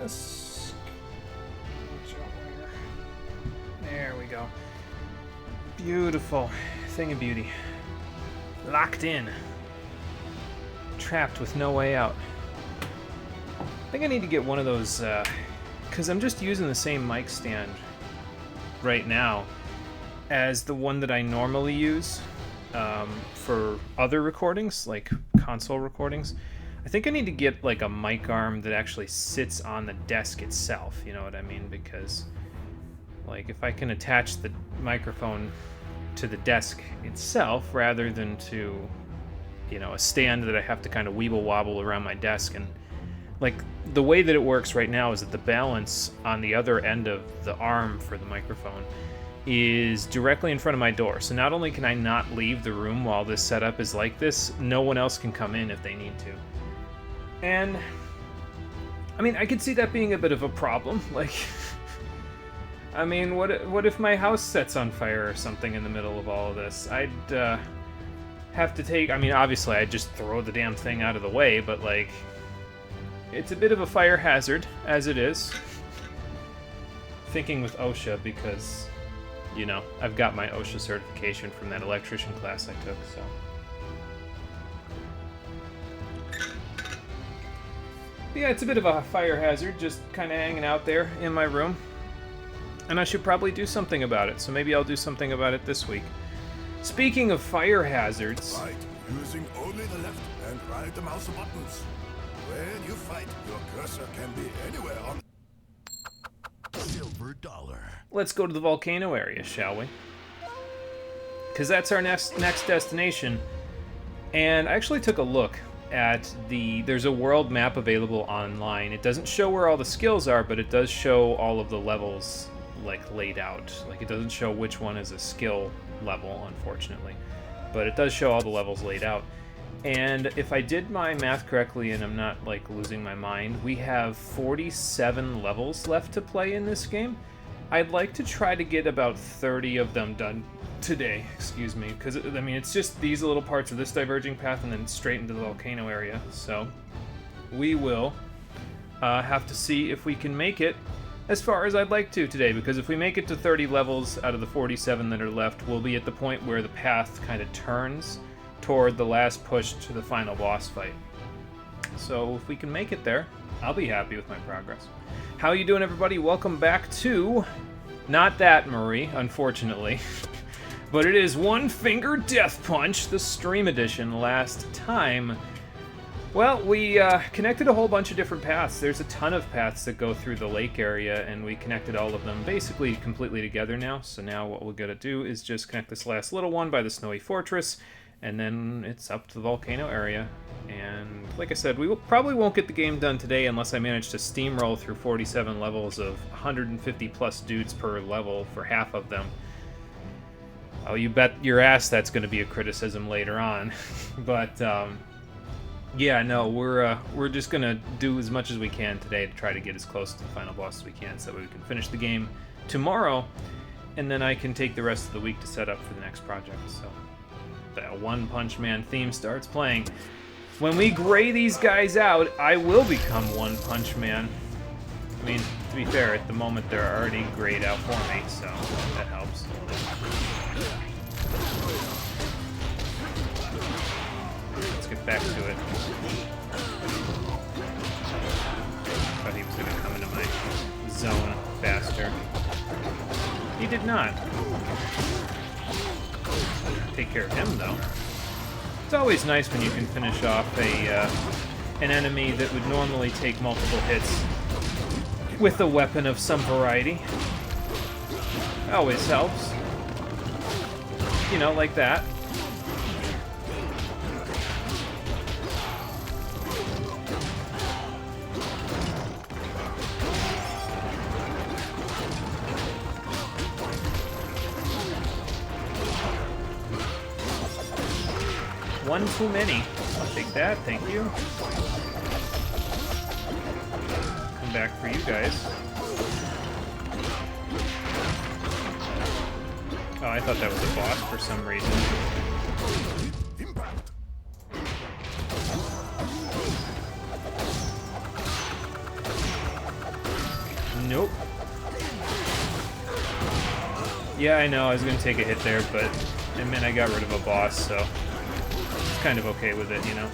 desk. There we go. Beautiful. Thing of beauty. Locked in. Trapped with no way out. I think I need to get one of those, because I'm just using the same mic stand right now as the one that I normally use for other recordings, like console recordings. I think I need to get like a mic arm that actually sits on the desk itself, you know what I mean? Because like if I can attach the microphone to the desk itself rather than to, you know, a stand that I have to kind of weeble wobble around my desk, and like the way that it works right now is that the balance on the other end of the arm for the microphone is directly in front of my door. So not only can I not leave the room while this setup is like this, no one else can come in if they need to. And I mean, I could see that being a bit of a problem. Like, I mean, what if my house sets on fire or something in the middle of all of this? I'd have to take, I mean, obviously I'd just throw the damn thing out of the way, but like, it's a bit of a fire hazard as it is. Thinking with OSHA because, you know, I've got my OSHA certification from that electrician class I took, so. Yeah, it's a bit of a fire hazard, just kind of hanging out there in my room. And I should probably do something about it, so maybe I'll do something about it this week. Speaking of fire hazards... Fight using only the left and right mouse buttons. When you fight, your cursor can be anywhere on... Silver dollar. Let's go to the volcano area, shall we? Because that's our next destination. And I actually took a look at there's a world map available online. It doesn't show where all the skills are, but it does show all of the levels like laid out. Like it doesn't show which one is a skill level, unfortunately, but it does show all the levels laid out. And if I did my math correctly and I'm not like losing my mind, we have 47 levels left to play in this game. I'd like to try to get about 30 of them done today, excuse me, because I mean it's just these little parts of this diverging path and then straight into the volcano area. So we will have to see if we can make it as far as I'd like to today, because if we make it to 30 levels out of the 47 that are left, we'll be at the point where the path kind of turns toward the last push to the final boss fight. So if we can make it there, I'll be happy with my progress. How you doing, everybody? Welcome back to not that Marie, unfortunately. But it is One Finger Death Punch, the stream edition. Last time, well, we connected a whole bunch of different paths. There's a ton of paths that go through the lake area, and we connected all of them basically completely together now. So now what we're going to do is just connect this last little one by the Snowy Fortress, and then it's up to the volcano area. And like I said, we probably won't get the game done today unless I manage to steamroll through 47 levels of 150 plus dudes per level for half of them. Oh, you bet your ass that's going to be a criticism later on. But, yeah, no, we're just going to do as much as we can today to try to get as close to the final boss as we can so that way we can finish the game tomorrow, and then I can take the rest of the week to set up for the next project. So that One Punch Man theme starts playing. When we gray these guys out, I will become One Punch Man. I mean, to be fair, at the moment they're already grayed out for me, so that helps. Let's get back to it. Thought he was going to come into my zone faster. He did not. Take care of him, though. It's always nice when you can finish off an enemy that would normally take multiple hits with a weapon of some variety. Always helps. You know, like that. One too many. I'll take that, thank you. Come back for you guys. Oh, I thought that was a boss for some reason. Impact. Nope. Yeah, I know, I was gonna take a hit there, but it meant I got rid of a boss, so it's kind of okay with it, you know?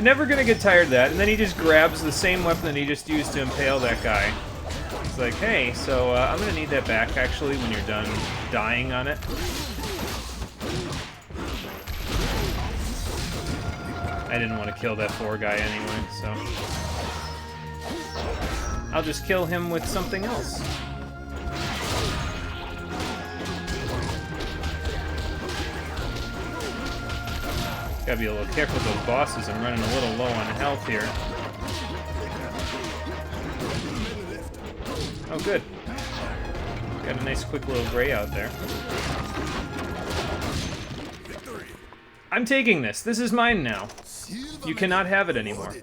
Never gonna get tired of that, and then he just grabs the same weapon that he just used to impale that guy. It's like, hey, so I'm gonna need that back, actually, when you're done dying on it. I didn't want to kill that poor guy anyway, so I'll just kill him with something else. Gotta be a little careful with those bosses. I'm running a little low on health here. Oh, good. Got a nice quick little gray out there. I'm taking this. This is mine now. You cannot have it anymore.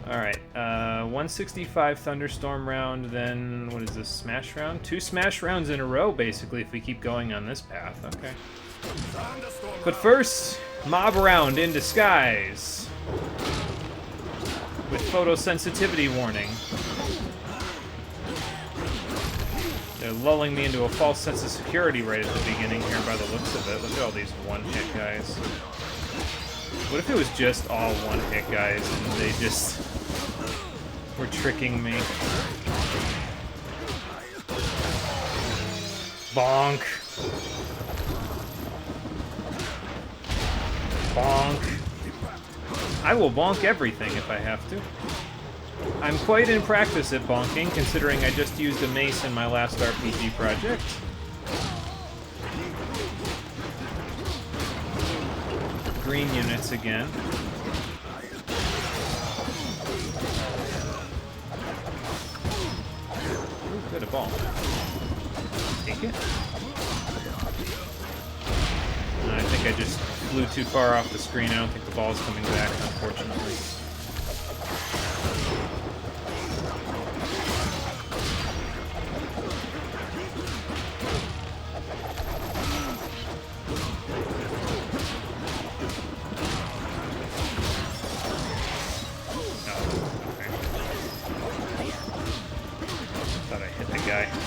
Alright, 165 Thunderstorm round, then what is this, Smash round? 2 Smash rounds in a row, basically, if we keep going on this path. Okay. But first, Mob round in disguise. With photosensitivity warning. They're lulling me into a false sense of security right at the beginning here by the looks of it. Look at all these one-hit guys. What if it was just all one-hit guys and they just were tricking me? Bonk. Bonk. I will bonk everything if I have to. I'm quite in practice at bonking, considering I just used a mace in my last RPG project. Green units again. Ooh, good, a ball. Take it. I think I just flew too far off the screen. I don't think the ball's coming back, unfortunately.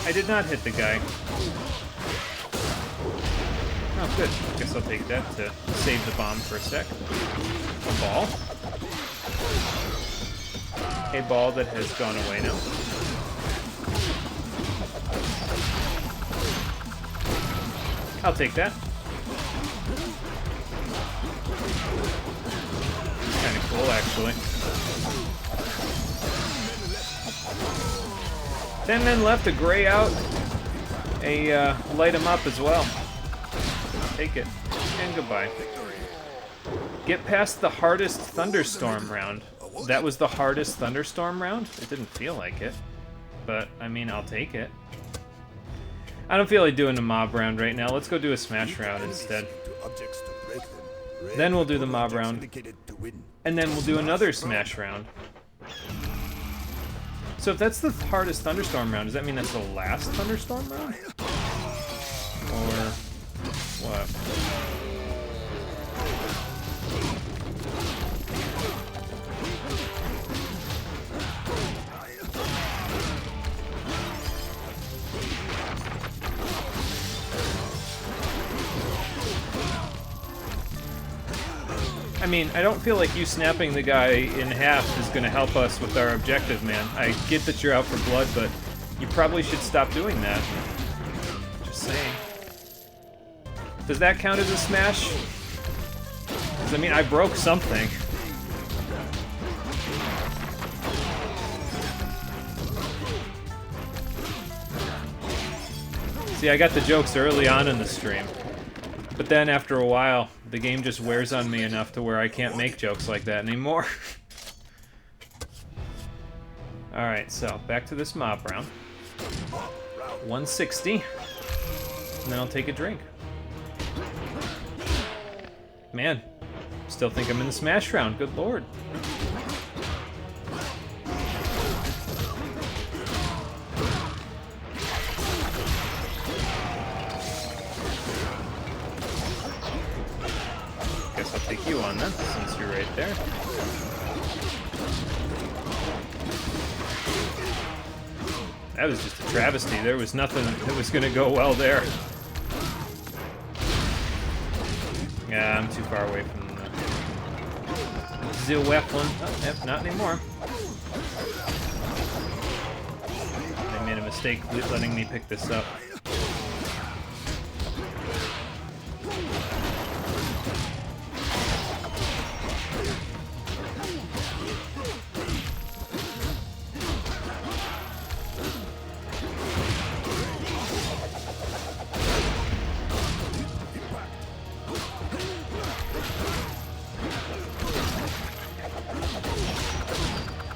I did not hit the guy. Oh, good. Guess I'll take that to save the bomb for a sec. A ball. A ball that has gone away now. I'll take that. Kind of cool, actually. 10 men left, a gray out, a light him up as well. Take it, and goodbye. Get past the hardest thunderstorm round. That was the hardest thunderstorm round? It didn't feel like it, but I mean, I'll take it. I don't feel like doing a mob round right now. Let's go do a smash round instead. Then we'll do the mob round, and then we'll do another smash round. So if that's the hardest thunderstorm round, does that mean that's the last thunderstorm round? Or what? I mean, I don't feel like you snapping the guy in half is going to help us with our objective, man. I get that you're out for blood, but you probably should stop doing that. Just saying. Does that count as a smash? 'Cause, I mean, I broke something. See, I got the jokes early on in the stream. But then after a while, the game just wears on me enough to where I can't make jokes like that anymore. Alright, so back to this mob round. 160. And then I'll take a drink. Man, still think I'm in the smash round, good lord. guess I'll take you on then, since you're right there. That was just a travesty. There was nothing that was going to go well there. Yeah, I'm too far away from the weapon. Oh, yep, not anymore. They made a mistake letting me pick this up.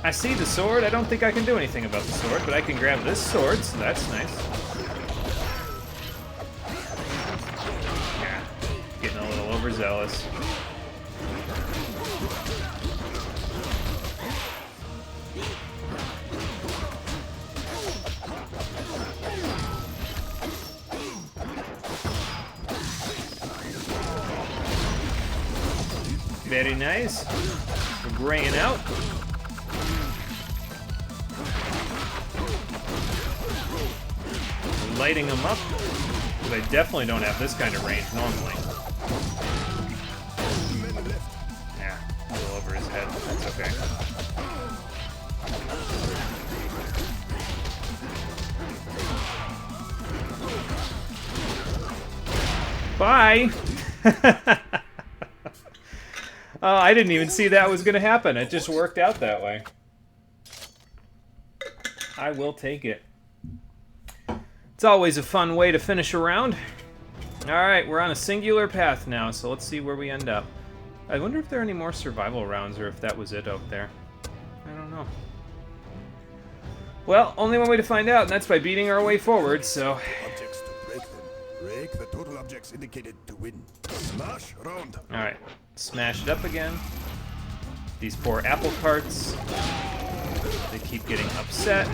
I see the sword. I don't think I can do anything about the sword, but I can grab this sword, so that's nice. Yeah, getting a little overzealous. Very nice. We're graying out. Lighting them up, because I definitely don't have this kind of range normally. Yeah, a little over his head. That's okay. Bye! Oh, I didn't even see that was going to happen. It just worked out that way. I will take it. It's always a fun way to finish a round. Alright, we're on a singular path now, so let's see where we end up. I wonder if there are any more survival rounds, or if that was it out there. I don't know. Well, only one way to find out, and that's by beating our way forward, so... Objects to break them. Break the total objects indicated to win. Smash round. Alright, smash it up again. These poor apple carts. They keep getting upset.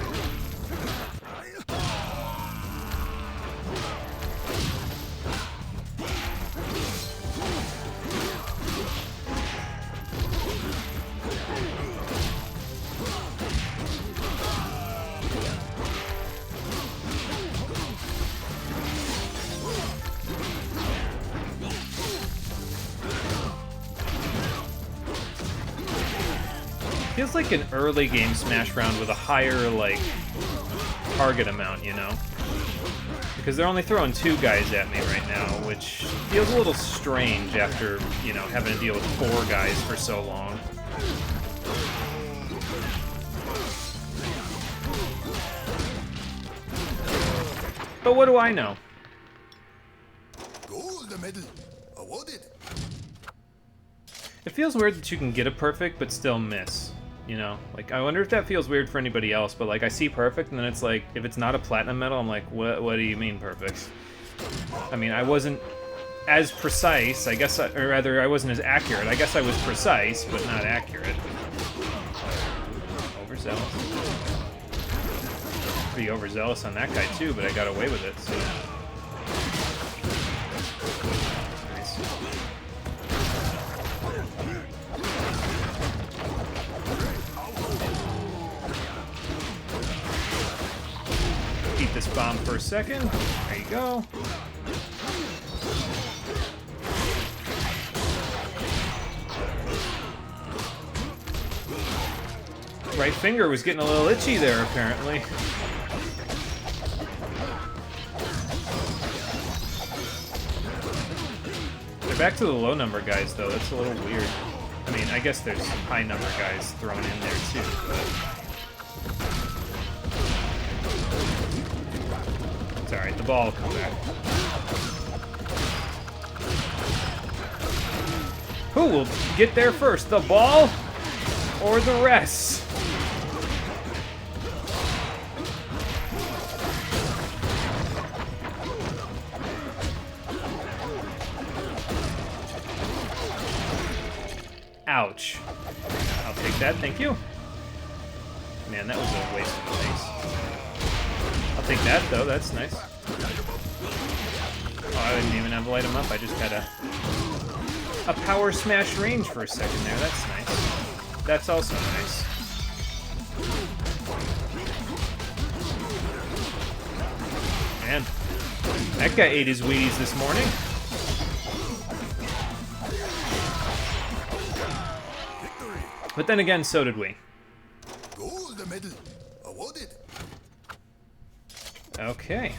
Feels like an early game Smash round with a higher, like, target amount, you know? Because they're only throwing 2 guys at me right now, which feels a little strange after, you know, having to deal with 4 guys for so long. But what do I know? Gold medal awarded. It feels weird that you can get a perfect but still miss. You know, like, I wonder if that feels weird for anybody else, but, like, I see perfect, and then it's like, if it's not a platinum medal, I'm like, what do you mean perfect? I mean, I wasn't as precise, I guess, or rather, I wasn't as accurate. I guess I was precise, but not accurate. Overzealous. Pretty overzealous on that guy, too, but I got away with it, so... Nice. Eat this bomb for a second. There you go. Right finger was getting a little itchy there, apparently. They're back to the low number guys, though. That's a little weird. I mean, I guess there's some high number guys thrown in there, too, but... It's alright, the ball will come back. Who will get there first, the ball or the rest? Ouch. I'll take that, thank you. Man, that was a waste of space. I'll take that, though. That's nice. Oh, I didn't even have to light him up. I just had to a power smash range for a second there. That's nice. That's also nice. Man, that guy ate his Wheaties this morning. But then again, so did we. Gold medal awarded. Okay.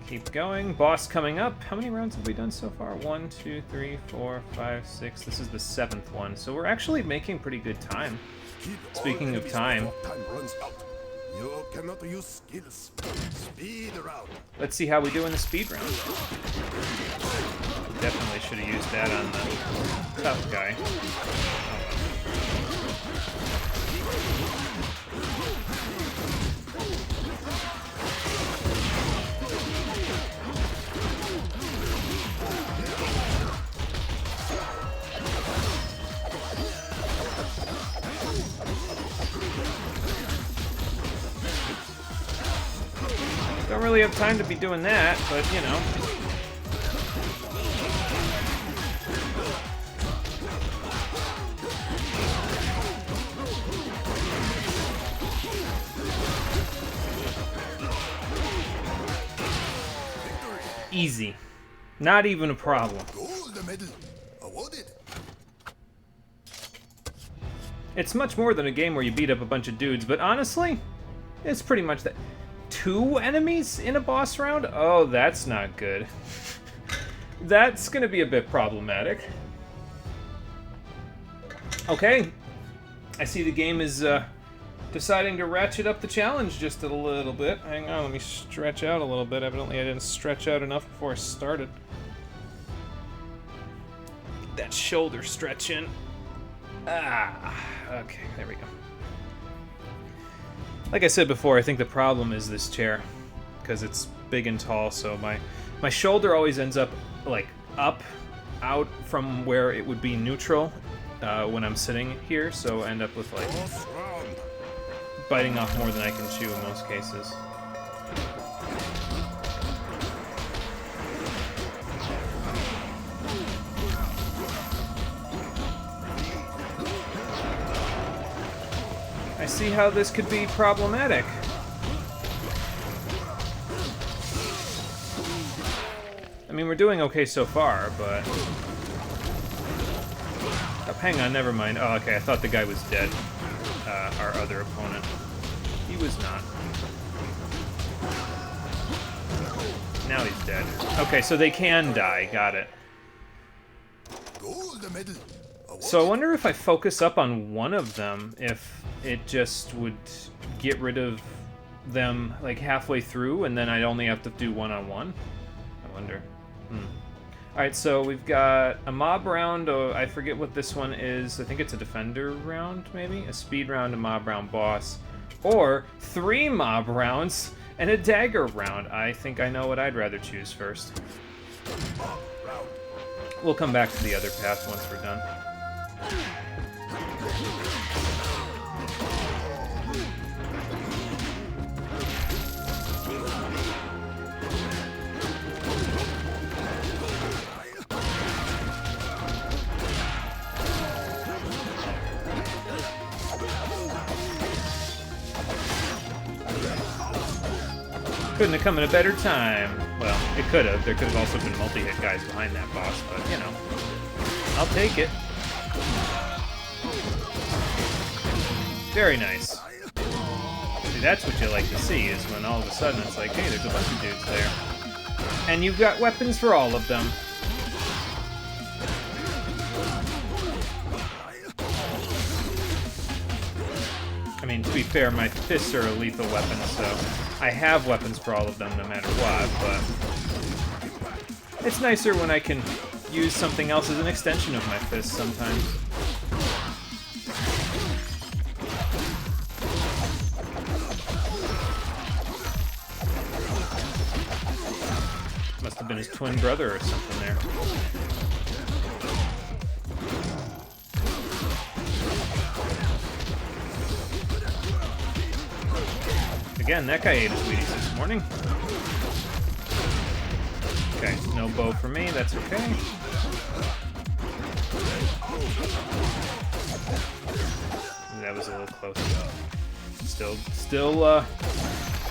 Keep going. Boss coming up. How many rounds have we done so far? 1, 2, 3, 4, 5, 6. This is the 7th one. So we're actually making pretty good time. Speaking of time. Time runs out. You cannot use skills. Speed round. Let's see how we do in the speed round. Definitely should have used that on the tough guy. Don't really have time to be doing that, but you know. Easy. Not even a problem. Gold medal awarded. It's much more than a game where you beat up a bunch of dudes, but honestly, it's pretty much that. 2 enemies in a boss round? Oh, that's not good. That's gonna be a bit problematic. Okay. I see the game is deciding to ratchet up the challenge just a little bit. Hang on, let me stretch out a little bit. Evidently I didn't stretch out enough before I started. Get that shoulder stretch in. Ah, okay, there we go. Like I said before, I think the problem is this chair, because it's big and tall, so my shoulder always ends up, like, up, out from where it would be neutral when I'm sitting here, so I end up with, like, biting off more than I can chew in most cases. I see how this could be problematic. I mean, we're doing okay so far, but... Oh, hang on, never mind. Oh, okay, I thought the guy was dead. Our other opponent. He was not. Now he's dead. Okay, so they can die. Got it. Gold medal awarded. So I wonder if I focus up on one of them, if it just would get rid of them like halfway through, and then I'd only have to do one-on-one. I wonder. Alright, so we've got a mob round. Oh, I forget what this one is. I think it's a defender round, maybe? A speed round, a mob round boss. Or 3 mob rounds and a dagger round. I think I know what I'd rather choose first. We'll come back to the other path once we're done. Couldn't have come at a better time. Well, it could have. There could have also been multi-hit guys behind that boss, but, you know. I'll take it. Very nice. See, that's what you like to see, is when all of a sudden it's like, hey, there's a bunch of dudes there. And you've got weapons for all of them. I mean, to be fair, my fists are a lethal weapon, so I have weapons for all of them no matter what, but it's nicer when I can use something else as an extension of my fists sometimes. Must have been his twin brother or something there. Again, that guy ate his Wheaties this morning. Okay, no bow for me, that's okay. was a little close.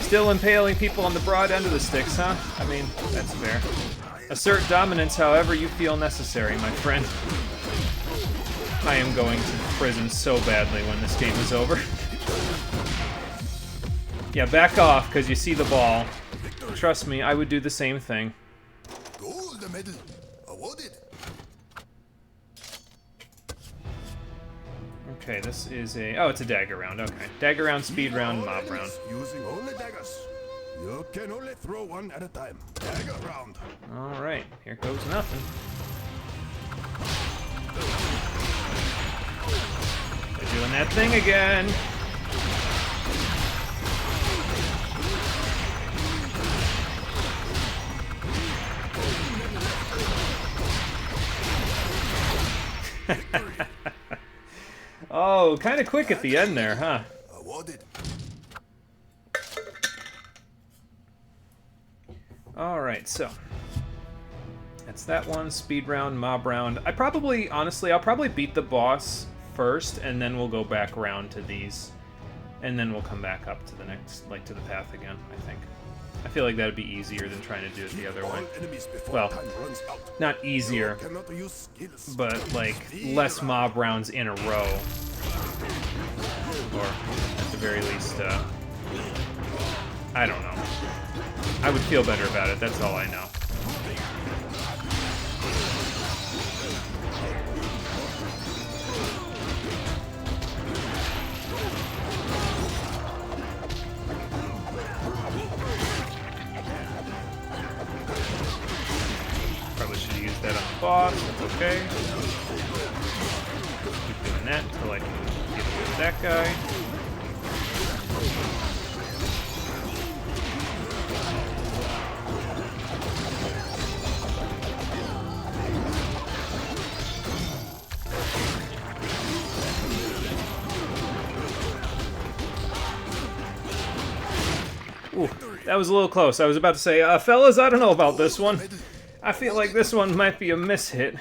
Still impaling people on the broad end of the sticks, huh? I mean, that's fair. Assert dominance however you feel necessary, my friend. I am going to prison so badly when this game is over. Yeah, back off, because you see the ball. Trust me, I would do the same thing. Gold medal awarded. Okay, this is a... Oh, it's a dagger round, okay. Dagger round, speed round, mob round. Using only daggers. You can only throw one at a time. Dagger round. Alright, here goes nothing. They're doing that thing again. Oh, kind of quick at the end there, huh? Awarded. Alright, so that's that one. Speed round, mob round. Honestly, I'll probably beat the boss first, and then we'll go back round to these. And then we'll come back up to the next, like, to the path again, I think. I feel like that would be easier than trying to do it the other way. Well, not easier, but, like, less mob rounds in a row. Or, at the very least, I don't know. I would feel better about it, that's all I know. Probably should have used that on the boss, that's okay. Keep doing that until I can get rid of that guy. Ooh, that was a little close. I was about to say, fellas, I don't know about this one. I feel like this one might be a miss-hit.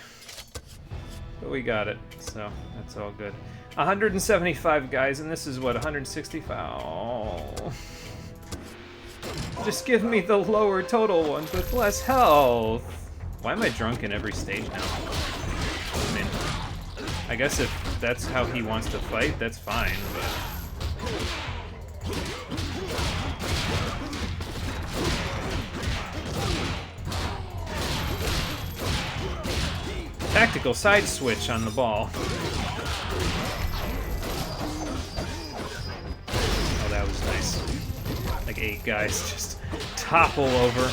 But we got it, so that's all good. 175 guys, and this is what, 165? Oh. Just give me the lower total ones with less health. Why am I drunk in every stage now? I mean, I guess if that's how he wants to fight, that's fine, but... Tactical side switch on the ball. Oh, that was nice. Like 8 guys just topple over.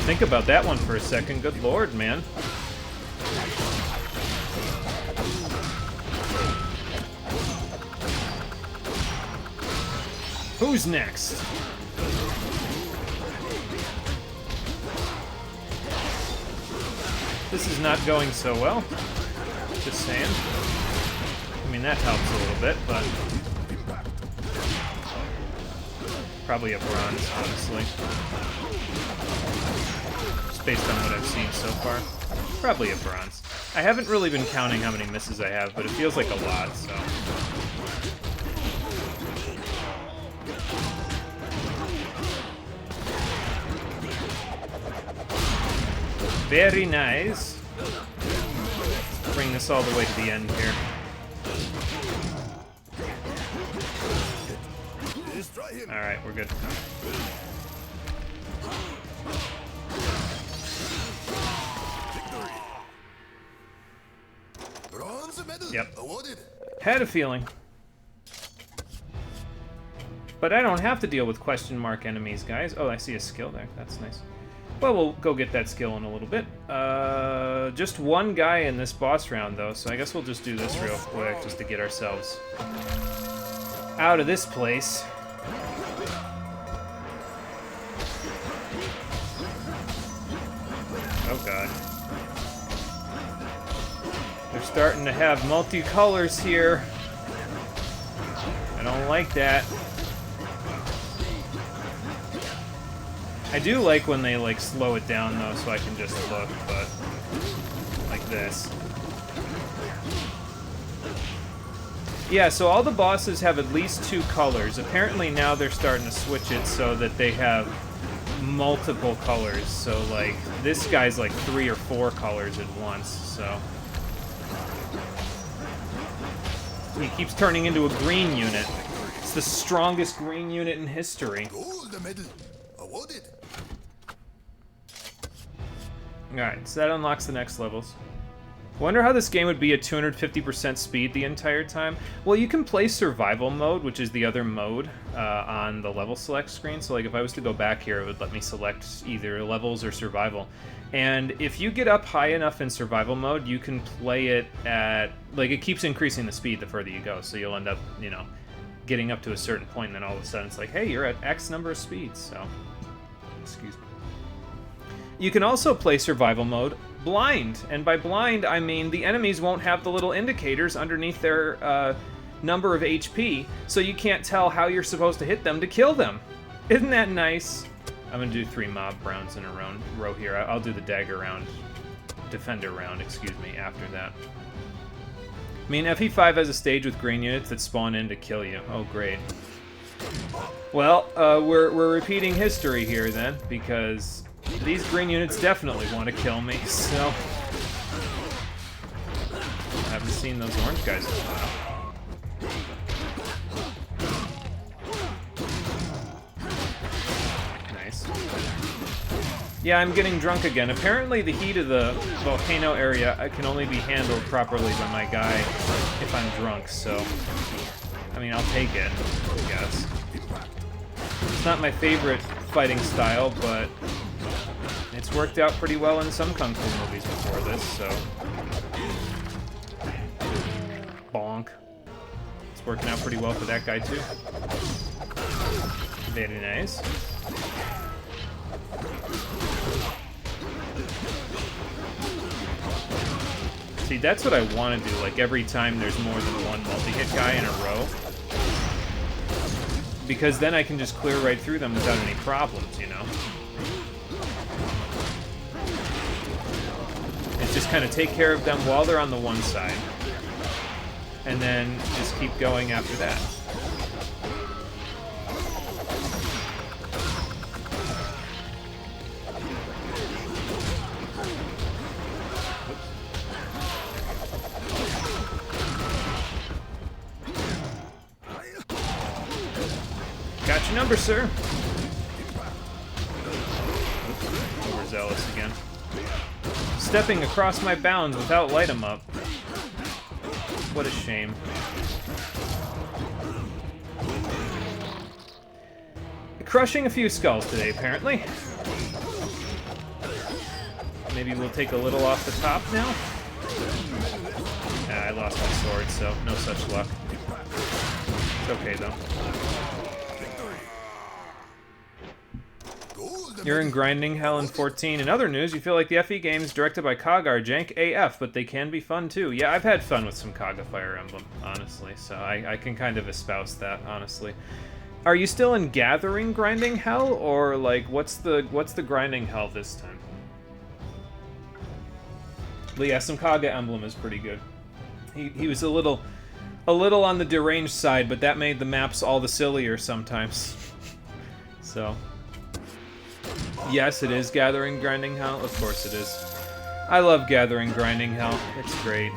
Think about that one for a second. Good lord, man. Who's next? This is not going so well. Just saying. I mean, that helps a little bit, but... probably a bronze, honestly. Based on what I've seen so far. Probably a bronze. I haven't really been counting how many misses I have, but it feels like a lot, so... Very nice. Let's bring this all the way to the end here. Alright, we're good. Yep. Had a feeling. But I don't have to deal with question mark enemies, guys. Oh, I see a skill there. That's nice. Well, we'll go get that skill in a little bit. Just one guy in this boss round, though, so I guess we'll just do this real quick, just to get ourselves out of this place. Oh god. They're starting to have multicolors here. I don't like that. I do like when they like slow it down though, so I can just look, but like this. Yeah, so all the bosses have at least 2 colors. Apparently now they're starting to switch it so that they have multiple colors. So like this guy's like 3 or 4 colors at once, so. He keeps turning into a green unit. It's the strongest green unit in history. Gold medal awarded. Alright, so that unlocks the next levels. Wonder how this game would be at 250% speed the entire time. Well, you can play survival mode, which is the other mode, on the level select screen. So like if I was to go back here, it would let me select either levels or survival. And if you get up high enough in survival mode, you can play it at, like, it keeps increasing the speed the further you go. So you'll end up, you know, getting up to a certain point, and then all of a sudden it's like, hey, you're at X number of speeds, so. Excuse me. You can also play survival mode blind, and by blind I mean the enemies won't have the little indicators underneath their number of HP, so you can't tell how you're supposed to hit them to kill them. Isn't that nice? I'm gonna do 3 mob rounds in a row here. I'll do the dagger round, defender round, excuse me, after that. I mean, FE5 has a stage with green units that spawn in to kill you. Oh, great. Well, we're repeating history here then, because these green units definitely want to kill me, so. I haven't seen those orange guys in a while. Nice. Yeah, I'm getting drunk again. Apparently the heat of the volcano area can only be handled properly by my guy if I'm drunk, so. I mean, I'll take it, I guess. It's not my favorite fighting style, but it's worked out pretty well in some Kung Fu movies before this, so. Bonk. It's working out pretty well for that guy, too. Very nice. See, that's what I want to do, like every time there's more than one multi-hit guy in a row. Because then I can just clear right through them without any problems, you know? It's just kind of take care of them while they're on the one side. And then just keep going after that. Got your number, sir. Overzealous again. Stepping across my bounds without light 'em up. What a shame. Crushing a few skulls today, apparently. Maybe we'll take a little off the top now. I lost my sword, so no such luck. It's okay, though. You're in grinding hell in 14. In other news, you feel like the FE games directed by Kaga are jank AF, but they can be fun too. Yeah, I've had fun with some Kaga Fire Emblem, honestly, so I can kind of espouse that, honestly. Are you still in Gathering grinding hell, or like what's the grinding hell this time? But yeah, some Kaga Emblem is pretty good. He was a little on the deranged side, but that made the maps all the sillier sometimes. So. Yes, it is Gathering Grinding Hell. Of course it is. I love Gathering Grinding Hell. It's great.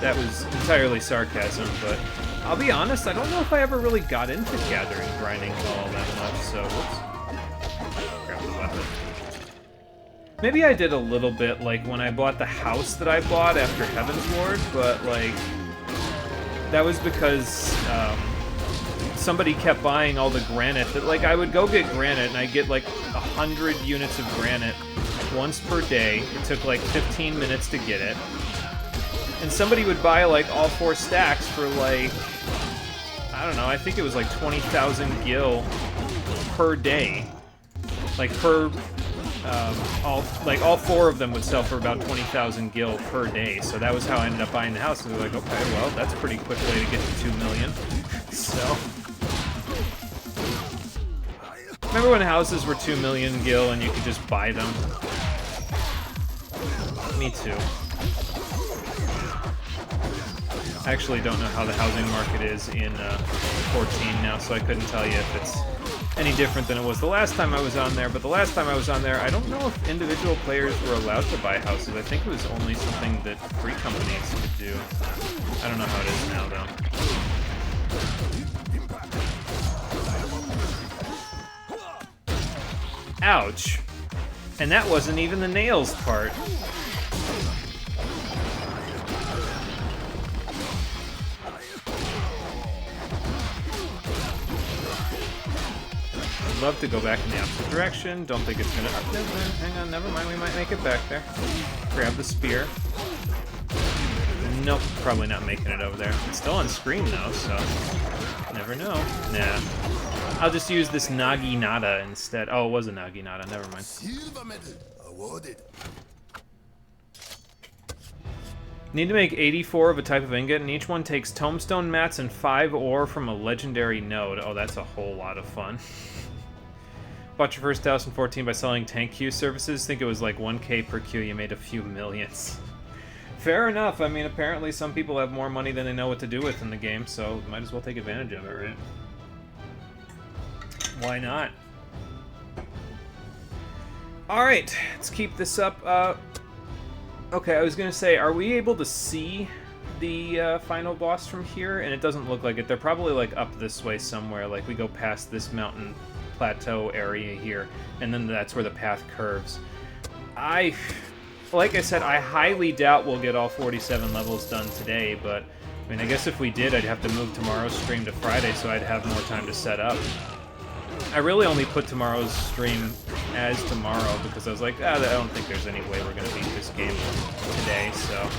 That was entirely sarcasm, but I'll be honest, I don't know if I ever really got into Gathering Grinding Hell all that much, so whoops. Grab the weapon. Maybe I did a little bit, like, when I bought the house that I bought after Heaven's Ward, but, like, that was because somebody kept buying all the granite. That like I would go get granite, and I'd get like 100 units of granite once per day. It took like 15 minutes to get it. And somebody would buy like all 4 stacks for like, I don't know, I think it was like 20,000 gil per day. Like per, all 4 of them would sell for about 20,000 gil per day. So that was how I ended up buying the house. And they're like, okay, well, that's a pretty quick way to get to 2 million. So, remember when houses were 2 million gil and you could just buy them? Me too. I actually don't know how the housing market is in 14 now, so I couldn't tell you if it's any different than it was the last time I was on there. But the last time I was on there, I don't know if individual players were allowed to buy houses. I think it was only something that free companies could do. I don't know how it is now, though. Ouch. And that wasn't even the nails part. Love to go back in the opposite direction. Don't think it's gonna. Hang on, never mind. We might make it back there. Grab the spear. Nope, probably not making it over there. It's still on screen though, so never know. Nah, I'll just use this Naginata instead. Oh, it was a Naginata. Never mind. Silver medal awarded. Need to make 84 of a type of ingot, and each one takes tombstone mats and 5 ore from a legendary node. Oh, that's a whole lot of fun. Bought your first house in 14 by selling tank queue services. Think it was like 1k per queue. You made a few millions. Fair enough. I mean, apparently some people have more money than they know what to do with in the game, so might as well take advantage of it, right? Why not? Alright, let's keep this up. Okay, I was gonna say, are we able to see the final boss from here? And it doesn't look like it. They're probably like up this way somewhere. Like we go past this mountain plateau area here, and then that's where the path curves. Like I said, I highly doubt we'll get all 47 levels done today, but I mean, I guess if we did, I'd have to move tomorrow's stream to Friday, so I'd have more time to set up. I really only put tomorrow's stream as tomorrow because I was like, I don't think there's any way we're going to beat this game today, so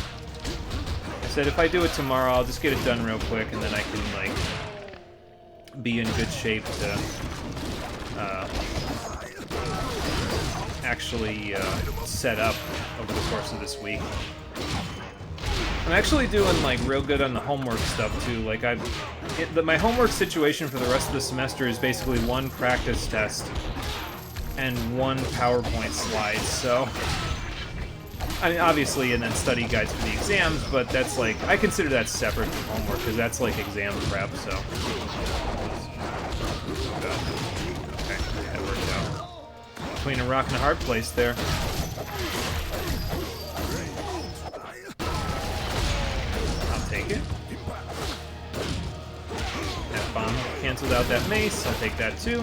I said if I do it tomorrow, I'll just get it done real quick, and then I can, like, be in good shape to actually set up over the course of this week. I'm actually doing like real good on the homework stuff too. Like my homework situation for the rest of the semester is basically 1 practice test and 1 PowerPoint slide. So, I mean, obviously, and then study guides for the exams, but that's like, I consider that separate from homework because that's like exam prep. So, okay, that worked out. Between a rock and a hard place there. Take it. That bomb canceled out that mace. I'll take that too.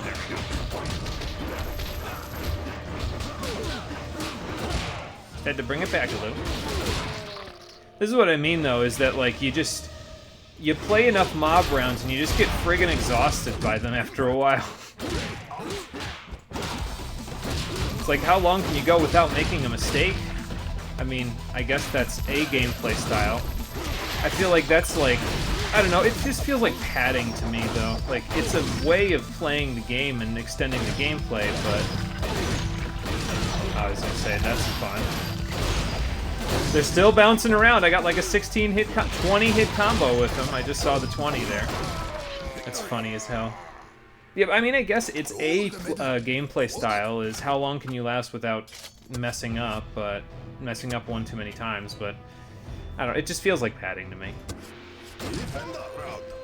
There we go. Had to bring it back a little. This is what I mean though, is that like you play enough mob rounds and you just get friggin' exhausted by them after a while. It's like, how long can you go without making a mistake? I mean, I guess that's a gameplay style. I feel like that's like, I don't know, it just feels like padding to me though. Like, it's a way of playing the game and extending the gameplay, but I was gonna say, that's fun. They're still bouncing around. I got like a 20 hit combo with them. I just saw the 20 there. That's funny as hell. Yeah, I mean, I guess it's a gameplay style, is how long can you last without messing up, but messing up one too many times, but I don't know, it just feels like padding to me.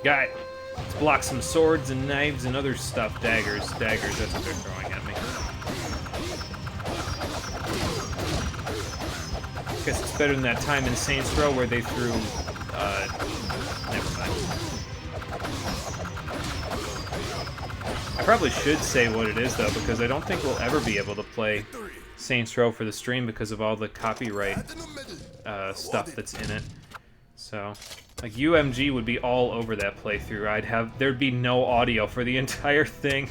Got it. Let's block some swords and knives and other stuff. Daggers, that's what they're throwing at me. Guess it's better than that time in Saints Row where they threw, never mind. I probably should say what it is, though, because I don't think we'll ever be able to play Saints Row for the stream because of all the copyright stuff that's in it. So, like, UMG would be all over that playthrough. There'd be no audio for the entire thing.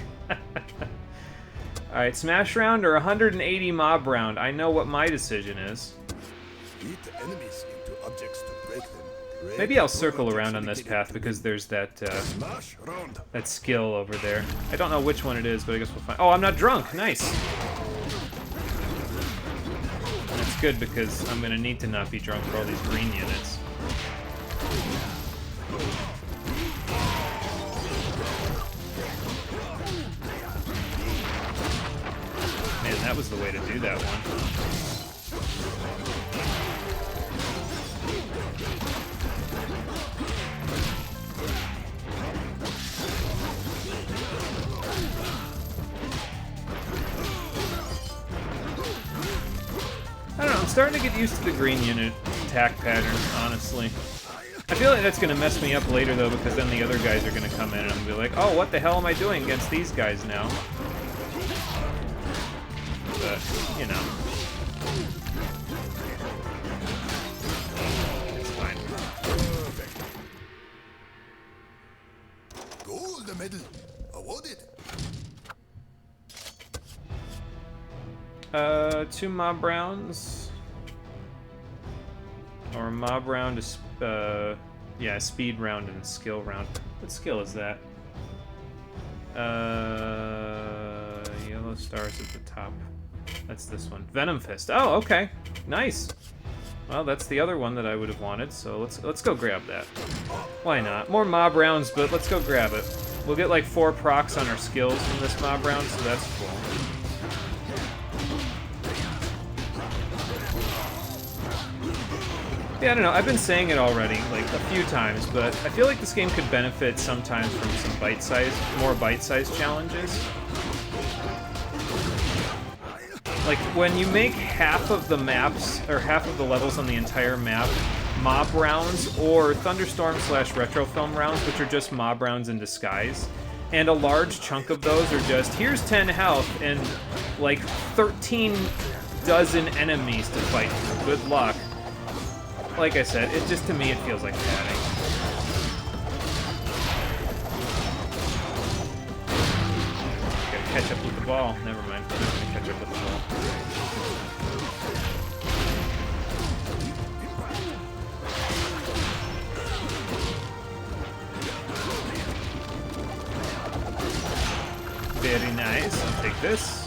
Alright, Smash Round or 180 Mob Round? I know what my decision is. Beat enemies into objects to break them. Maybe I'll circle around on this path because there's that Smash round. that skill over there. I don't know which one it is, but I guess we'll find. Oh, I'm not drunk. Nice. That's good because I'm gonna need to not be drunk for all these green units. Man, that was the way to do that one. I don't know, I'm starting to get used to the green unit attack pattern, honestly. I feel like that's going to mess me up later, though, because then the other guys are going to come in and I'm going to be like, oh, what the hell am I doing against these guys now? But, you know. It's fine. Gold medal awarded. 2 mob rounds. Or mob round is, yeah, speed round and skill round. What skill is that? Yellow stars at the top. That's this one. Venom Fist. Oh, okay. Nice. Well, that's the other one that I would have wanted, so let's go grab that. Why not? More mob rounds, but let's go grab it. We'll get like 4 procs on our skills from this mob round, so that's cool. Yeah, I don't know. I've been saying it already, like, a few times, but I feel like this game could benefit sometimes from some more bite-sized challenges. Like, when you make half of the maps, or half of the levels on the entire map, mob rounds, or Thunderstorm/Retrofilm rounds, which are just mob rounds in disguise, and a large chunk of those are just, here's 10 health, and, like, 13 dozen enemies to fight for. Good luck. Like I said, it just, to me, it feels like padding. Gotta catch up with the ball. Never mind. I'm not gonna catch up with the ball. Very nice. I'll take this.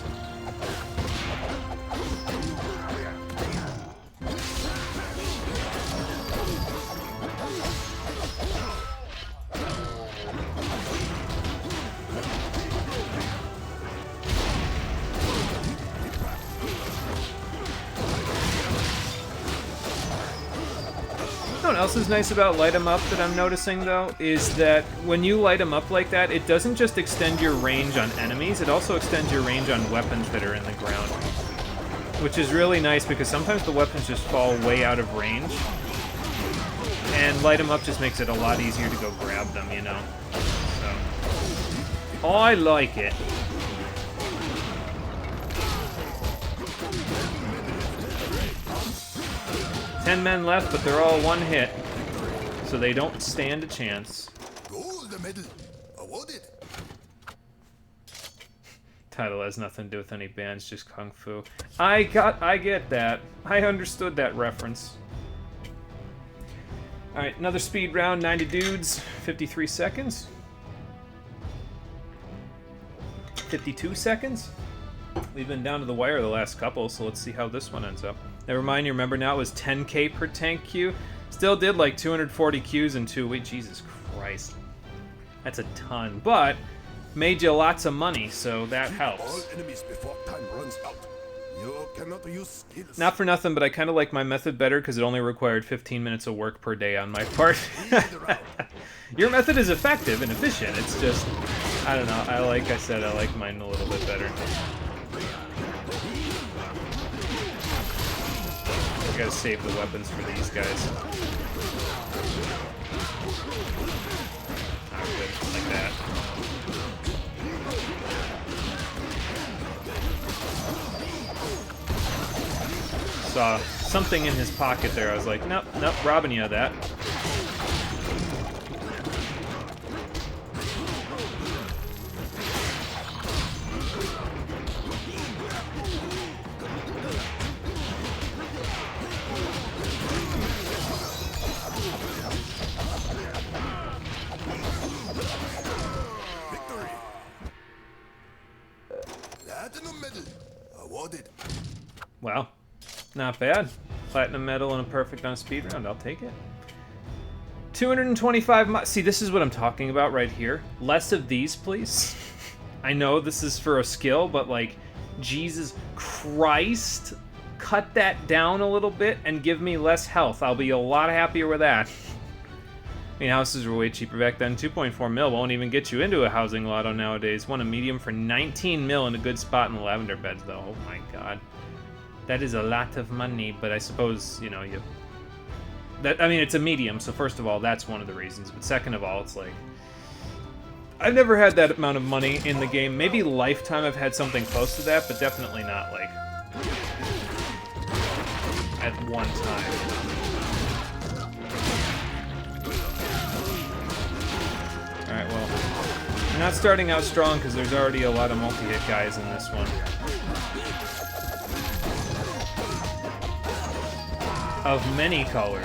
What else is nice about light 'em up that I'm noticing, though, is that when you light 'em up like that, it doesn't just extend your range on enemies, it also extends your range on weapons that are in the ground. Which is really nice because sometimes the weapons just fall way out of range. And light 'em up just makes it a lot easier to go grab them, you know? So, I like it. Ten men left, but they're all one hit, so they don't stand a chance. Gold medal awarded. Title has nothing to do with any bands, just kung fu. I get that. I understood that reference. All right, another speed round, 90 dudes, 53 seconds. 52 seconds. We've been down to the wire the last couple, so let's see how this one ends up. Never mind, you remember now it was 10k per tank queue. Still did like 240 queues in 2 weeks. Jesus Christ. That's a ton. But made you lots of money, so that helps. All enemies before time runs out. You cannot use skills. Not for nothing, but I kind of like my method better because it only required 15 minutes of work per day on my part. Your method is effective and efficient. It's just, I don't know. Like I said, I like mine a little bit better. I gotta save the weapons for these guys. Ah, good. Like that. saw something in his pocket there. I was like, nope, nope, robbing you of that. Victory! Platinum medal awarded. Well, not bad. Platinum medal and a perfect on a speed round. I'll take it. 225 See, this is what I'm talking about right here. Less of these, please. I know this is for a skill, but like, Jesus Christ, cut that down a little bit and give me less health. I'll be a lot happier with that. I mean, houses were way cheaper back then. 2.4 mil won't even get you into a housing lotto nowadays. Won a medium for 19 mil in a good spot in the lavender beds, though. Oh my god. That is a lot of money, but I suppose, you know, I mean, it's a medium, so first of all, that's one of the reasons. But second of all, it's like, I've never had that amount of money in the game. Maybe Lifetime I've had something close to that, but definitely not, like, at one time. Alright, well, we're not starting out strong because there's already a lot of multi-hit guys in this one. Of many colors.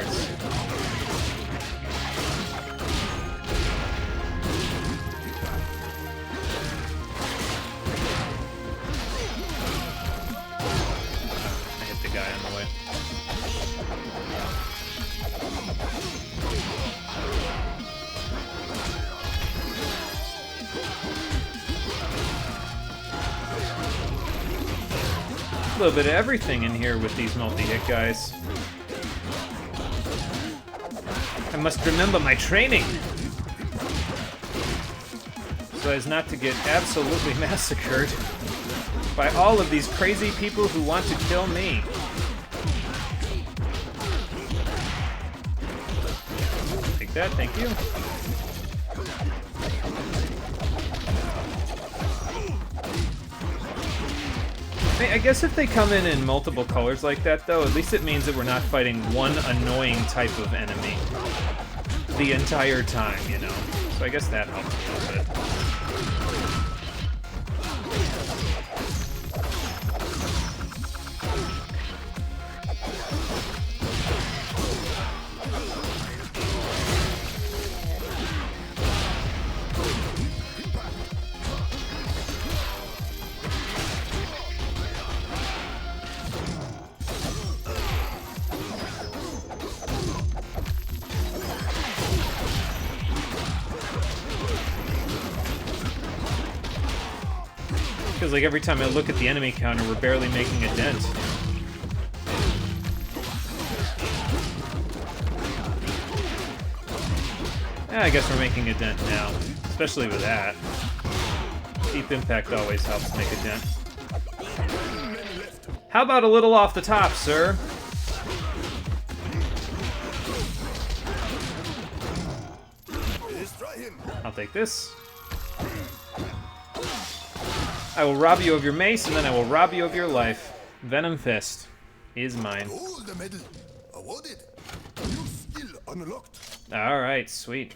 I hit the guy on the way. A little bit of everything in here with these multi-hit guys. I must remember my training, so as not to get absolutely massacred by all of these crazy people who want to kill me. Take that, thank you. I guess if they come in multiple colors like that, though, at least it means that we're not fighting one annoying type of enemy the entire time, you know? So I guess that helps a little bit. Feels like every time I look at the enemy counter, we're barely making a dent. Yeah, I guess we're making a dent now, especially with that. Deep impact always helps make a dent. How about a little off the top, sir? I'll take this. I will rob you of your mace, and then I will rob you of your life. Venom Fist is mine. Gold medal awarded. New skill unlocked. Alright, sweet.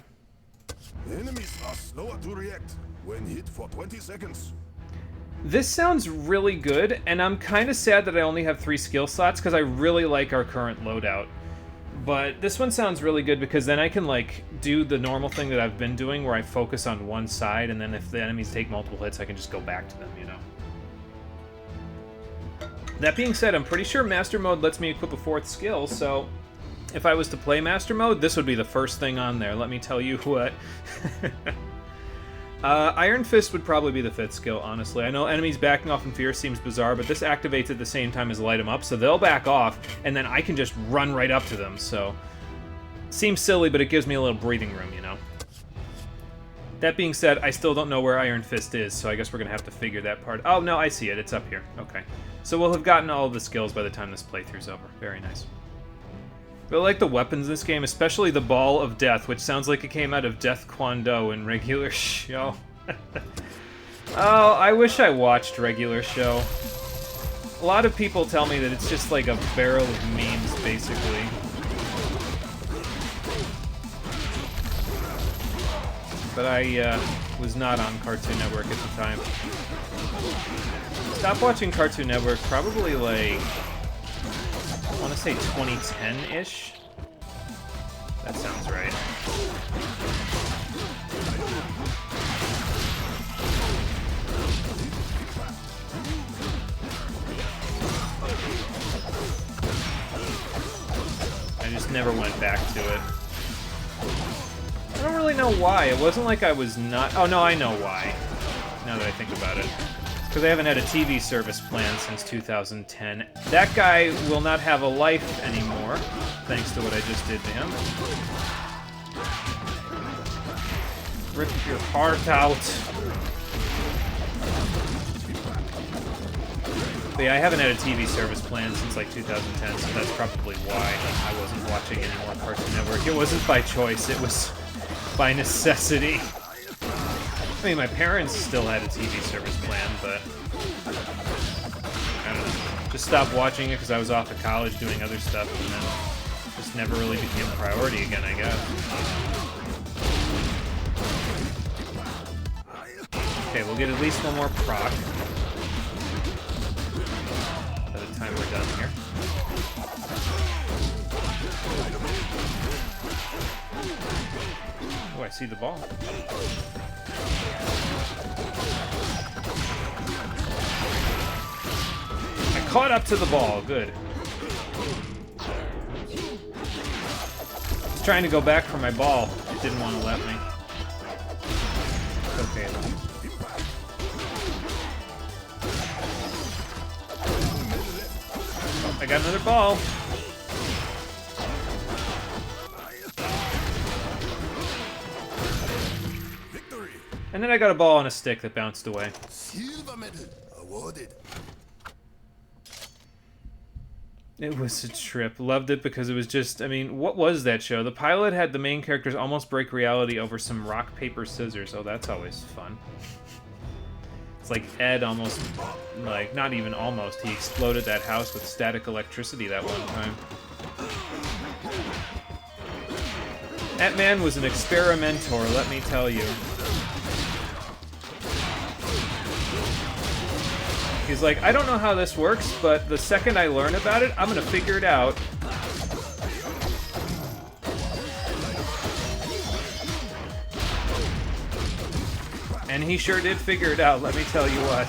Enemies are slower to react when hit for 20 seconds. This sounds really good, and I'm kind of sad that I only have 3 skill slots, because I really like our current loadout. But this one sounds really good, because then I can, like, do the normal thing that I've been doing, where I focus on one side, and then if the enemies take multiple hits, I can just go back to them, you know? That being said, I'm pretty sure Master Mode lets me equip a 4th skill, so if I was to play Master Mode, this would be the first thing on there, let me tell you what. Iron Fist would probably be the 5th skill, honestly. I know enemies backing off in fear seems bizarre, but this activates at the same time as light them up, so they'll back off, and then I can just run right up to them, so... Seems silly, but it gives me a little breathing room, you know? That being said, I still don't know where Iron Fist is, so I guess we're gonna have to figure that part... Oh, no, I see it. It's up here. Okay. So we'll have gotten all of the skills by the time this playthrough's over. Very nice. But I like the weapons in this game, especially the Ball of Death, which sounds like it came out of Death Kwon Do in regular show. Oh, I wish I watched regular show. A lot of people tell me that it's just like a barrel of memes, basically. But I was not on Cartoon Network at the time. Stopped watching Cartoon Network probably like, I want to say 2010-ish. That sounds right. I just never went back to it. I don't really know why. It wasn't like I was not... Oh, no, I know why. Now that I think about it. Because I haven't had a TV service plan since 2010. That guy will not have a life anymore, thanks to what I just did to him. Rip your heart out. But yeah, I haven't had a TV service plan since like 2010, so that's probably why I wasn't watching any more Cartoon Network. It wasn't by choice, it was by necessity. I mean, my parents still had a TV service plan, but I don't know. Just stopped watching it because I was off at college doing other stuff, and then just never really became a priority again, I guess. Okay, we'll get at least one more proc by the time we're done here. Oh, I see the ball. I caught up to the ball. Good. I was trying to go back for my ball. It didn't want to let me. It's okay, though. Oh, I got another ball. And then I got a ball on a stick that bounced away. Silver medal awarded. It was a trip. Loved it because it was just, I mean, what was that show? The pilot had the main characters almost break reality over some rock, paper, scissors. Oh, that's always fun. It's like Ed almost, like, not even almost, he exploded that house with static electricity that one time. That man was an experimenter, let me tell you. He's like, I don't know how this works, but the second I learn about it, I'm gonna figure it out. And he sure did figure it out, let me tell you what.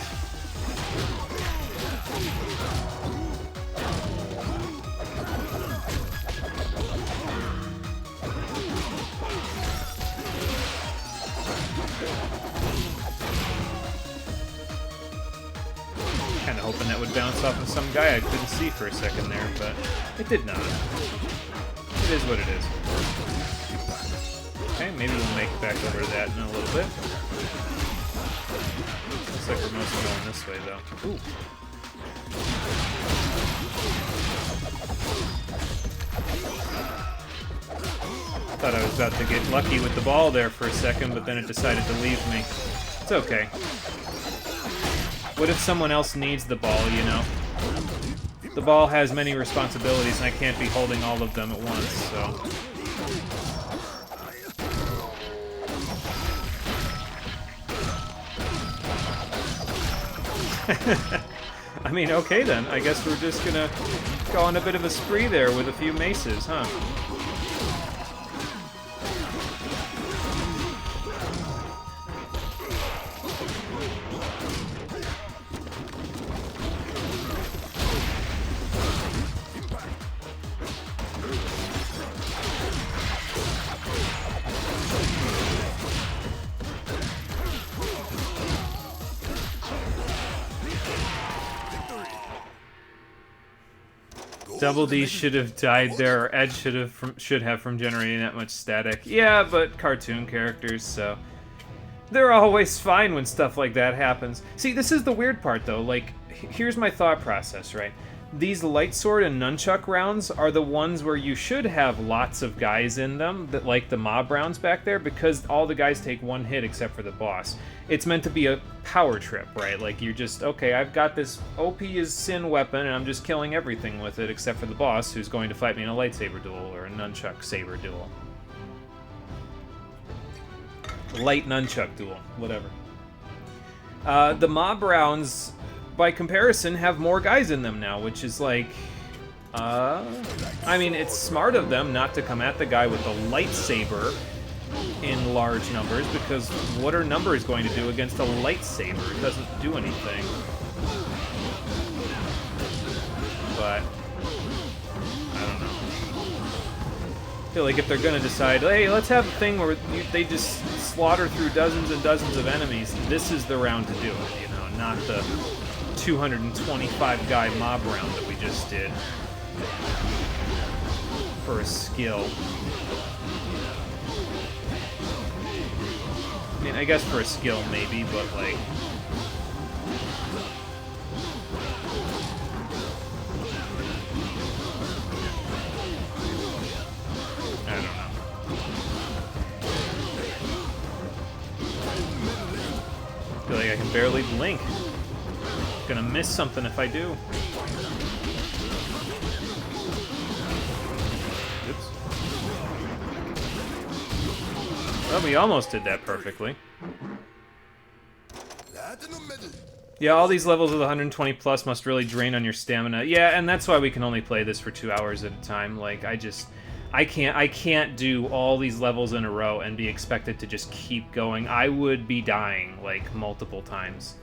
Kinda hoping that would bounce off of some guy I couldn't see for a second there, but it did not. It is what it is. Okay, maybe we'll make it back over to that in a little bit. Looks like we're mostly going this way, though. Ooh. Thought I was about to get lucky with the ball there for a second, but then it decided to leave me. It's okay. What if someone else needs the ball, you know? The ball has many responsibilities, and I can't be holding all of them at once, so... I mean, okay then. I guess we're just gonna go on a bit of a spree there with a few maces, huh? Double D should have died there, or Ed should have from generating that much static. Yeah, but cartoon characters, so they're always fine when stuff like that happens. See, this is the weird part, though. Like, here's my thought process, right? these light sword and nunchuck rounds are the ones where you should have lots of guys in them, that like the mob rounds back there, because all the guys take one hit except for the boss. It's meant to be a power trip, right? Like, you're just, okay, I've got this OP as Sin weapon, and I'm just killing everything with it except for the boss, who's going to fight me in a lightsaber duel or a nunchuck saber duel. Light nunchuck duel, whatever. The mob rounds, by comparison, have more guys in them now, which is like, I mean, it's smart of them not to come at the guy with the lightsaber in large numbers, because what are numbers going to do against a lightsaber? It doesn't do anything. But I don't know. I feel like if they're gonna decide, hey, let's have a thing where they just slaughter through dozens and dozens of enemies, this is the round to do it, you know, not the 225 guy mob round that we just did for a skill. I mean, I guess for a skill maybe, but like, I don't know. I feel like I can barely blink. Gonna miss something if I do. Oops. Well, we almost did that perfectly. Yeah, all these levels of the 120 plus must really drain on your stamina. Yeah, and that's why we can only play this for 2 hours at a time. Like, I can't do all these levels in a row and be expected to just keep going. I would be dying, like, multiple times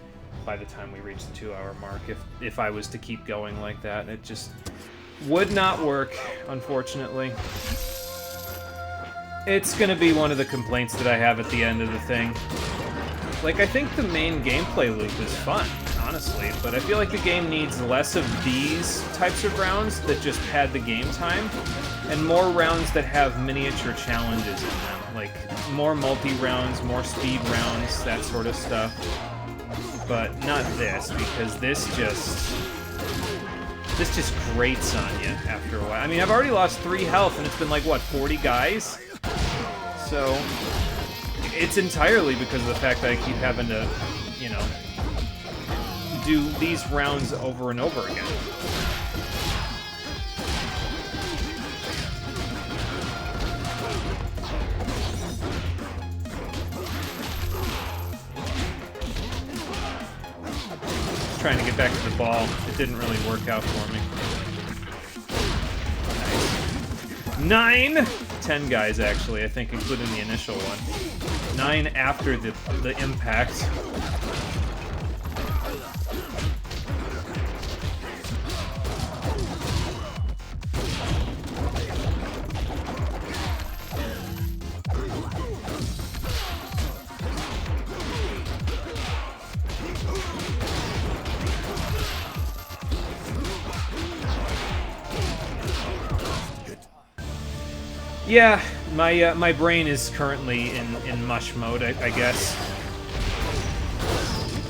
by the time we reach the 2 hour mark if I was to keep going like that. It just would not work, unfortunately. It's gonna be one of the complaints that I have at the end of the thing. Like, I think the main gameplay loop is fun, honestly, but I feel like the game needs less of these types of rounds that just pad the game time, and more rounds that have miniature challenges in them. Like, more multi-rounds, more speed rounds, that sort of stuff. But not this, because this just grates on you after a while. I mean, I've already lost 3 health, and it's been like, what, 40 guys? So it's entirely because of the fact that I keep having to, you know, do these rounds over and over again. Just trying to get back to the ball. It didn't really work out for me. Nice. 9! 10 guys, actually, I think, including the initial one. 9 after the impact. Yeah, my brain is currently in mush mode, I guess.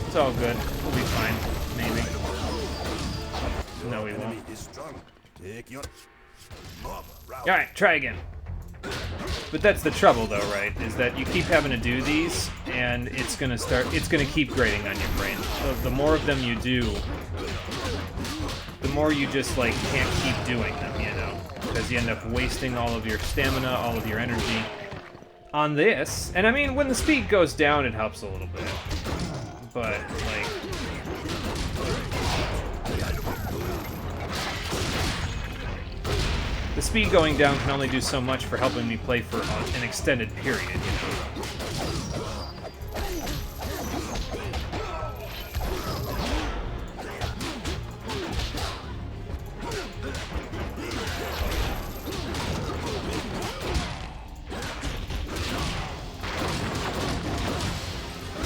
It's all good. We'll be fine, maybe. No, we won't. Alright, try again. But that's the trouble, though, right? Is that you keep having to do these, and it's gonna keep grating on your brain. So the more of them you do, the more you just, like, can't keep doing them, you know? Because you end up wasting all of your stamina, all of your energy on this. And I mean, when the speed goes down, it helps a little bit. But, like, the speed going down can only do so much for helping me play for an extended period, you know?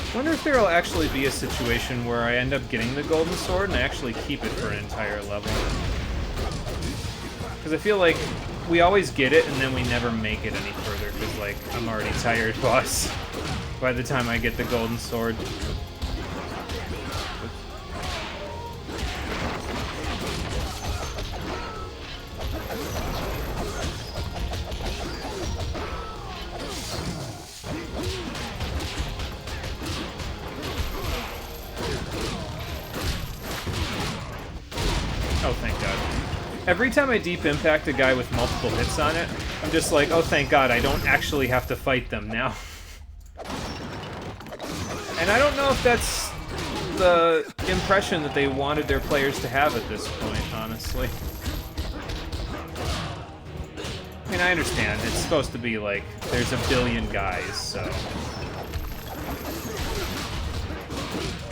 I wonder if there will actually be a situation where I end up getting the golden sword and I actually keep it for an entire level. Because I feel like we always get it and then we never make it any further because, like, I'm already tired boss by the time I get the golden sword. Every time I deep impact a guy with multiple hits on it, I'm just like, oh, thank God, I don't actually have to fight them now. And I don't know if that's the impression that they wanted their players to have at this point, honestly. I mean, I understand. It's supposed to be like, there's a billion guys, so...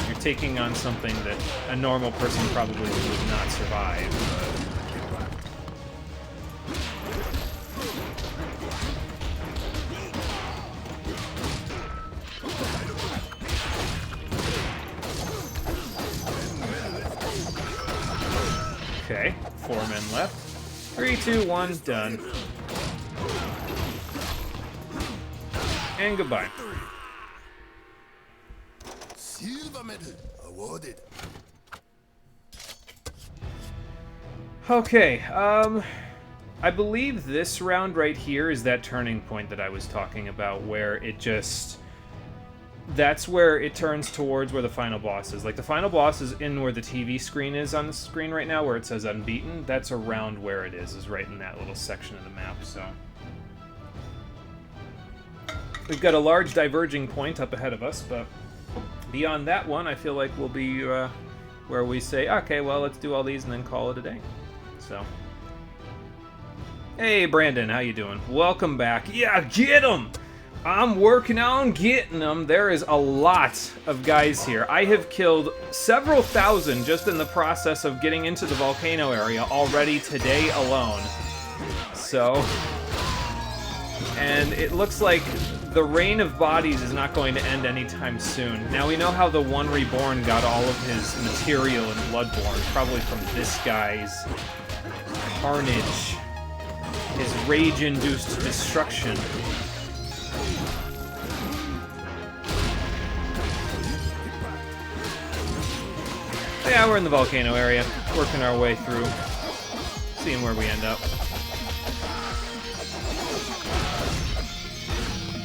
You're taking on something that a normal person probably would not survive, but... Okay, 4 men left. 3, 2, 1, done. And goodbye. Silver medal awarded. Okay, I believe this round right here is that turning point that I was talking about, where it just... That's where it turns towards where the final boss is. Like, the final boss is in where the TV screen is on the screen right now, where it says unbeaten. That's around where it is right in that little section of the map, so... We've got a large diverging point up ahead of us, but beyond that one, I feel like we'll be where we say, okay, well, let's do all these and then call it a day. So... Hey, Brandon, how you doing? Welcome back. Yeah, get 'em! I'm working on getting them. There is a lot of guys here. I have killed several thousand just in the process of getting into the volcano area already today alone. So, and it looks like the rain of bodies is not going to end anytime soon. Now we know how the One Reborn got all of his material in Bloodborne, probably from this guy's carnage, his rage-induced destruction. Yeah, we're in the volcano area, working our way through, seeing where we end up.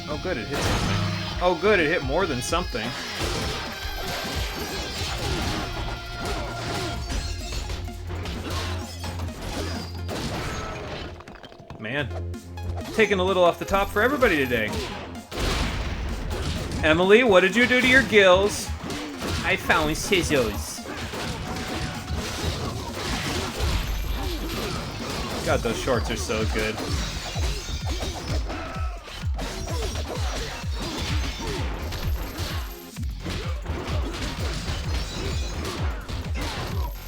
Oh good, it hit something. Oh good, it hit more than something. Man, taking a little off the top for everybody today. Emily, what did you do to your gills? I found scissors. God, those shorts are so good.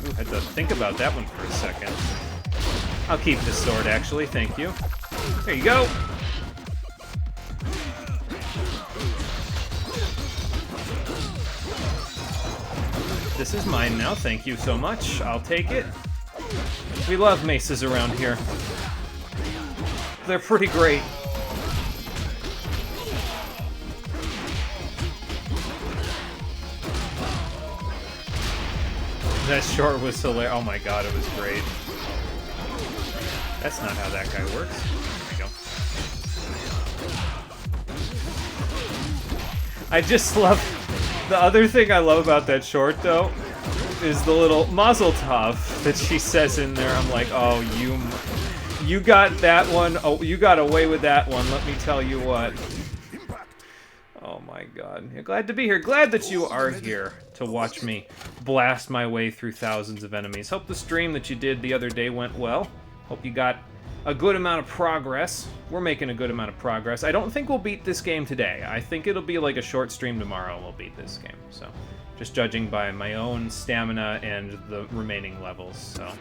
Ooh, had to think about that one for a second. I'll keep this sword, actually. Thank you. There you go. This is mine now. Thank you so much. I'll take it. We love maces around here. They're pretty great. That short was hilarious. Oh my god, it was great. That's not how that guy works. There we go. I just love... The other thing I love about that short, though, is the little Mazel Tov that she says in there. I'm like, oh, you got that one. Oh, you got away with that one. Let me tell you what. Oh my god. You're glad to be here. Glad that you are here to watch me blast my way through thousands of enemies. Hope the stream that you did the other day went well. Hope you got a good amount of progress. We're making a good amount of progress. I don't think we'll beat this game today. I think it'll be like a short stream tomorrow and we'll beat this game. So, just judging by my own stamina and the remaining levels, so.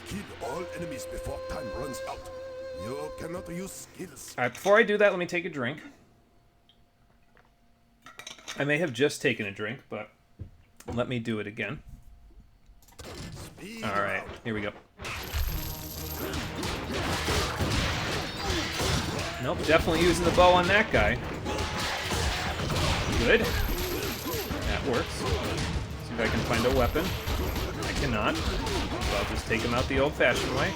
Kill all enemies before time runs out. You cannot use skills. Alright, before I do that, let me take a drink. I may have just taken a drink, but let me do it again. Alright, here we go. Nope, definitely using the bow on that guy. Good. That works. See if I can find a weapon. I cannot. So I'll just take him out the old-fashioned way.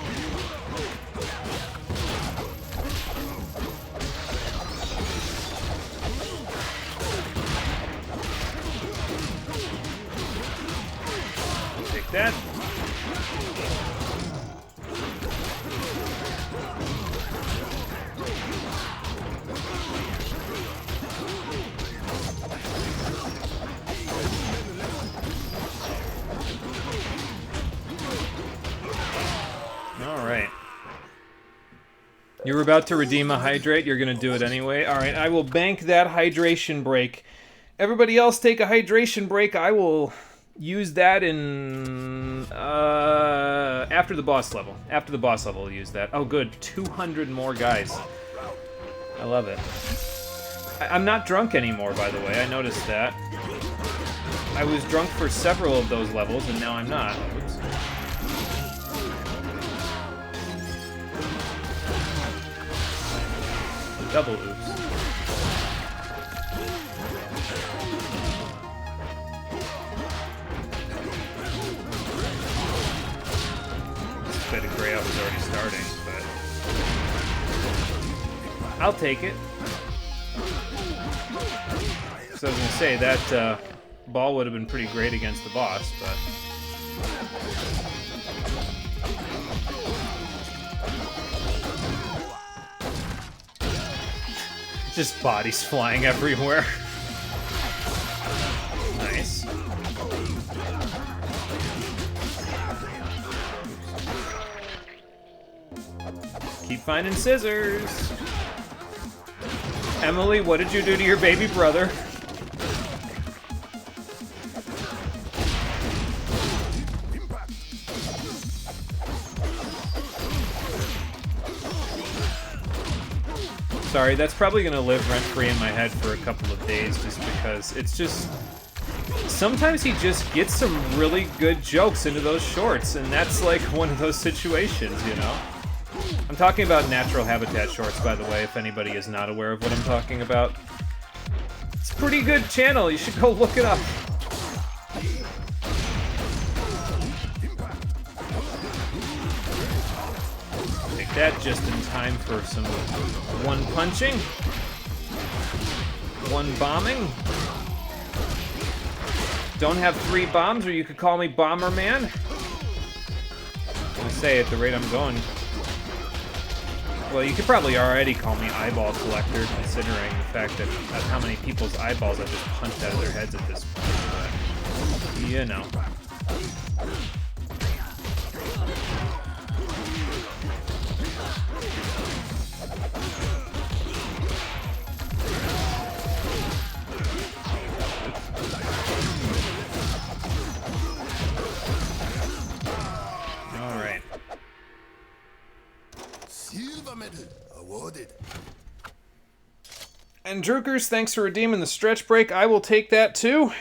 Take that. You were about to redeem a hydrate. You're going to do it anyway. All right, I will bank that hydration break. Everybody else take a hydration break. I will use that in... after the boss level. After the boss level, I'll use that. Oh, good. 200 more guys. I love it. I'm not drunk anymore, by the way. I noticed that. I was drunk for several of those levels, and now I'm not. Oops. Double oops. This bit of gray up is already starting, but I'll take it. So I was gonna say that ball would have been pretty great against the boss, but just bodies flying everywhere. Nice. Keep finding scissors. Emily, what did you do to your baby brother? Sorry, that's probably gonna live rent-free in my head for a couple of days just because it's just... Sometimes he just gets some really good jokes into those shorts, and that's like one of those situations, you know? I'm talking about Natural Habitat shorts, by the way, if anybody is not aware of what I'm talking about. It's a pretty good channel, you should go look it up. Take that just in time for some one punching, one bombing. Don't have 3 bombs, or you could call me Bomber Man. I'm gonna say at the rate I'm going. Well, you could probably already call me Eyeball Collector, considering the fact that how many people's eyeballs I've just punched out of their heads at this point. But, you know. Awarded. And Drukers, thanks for redeeming the stretch break. I will take that too.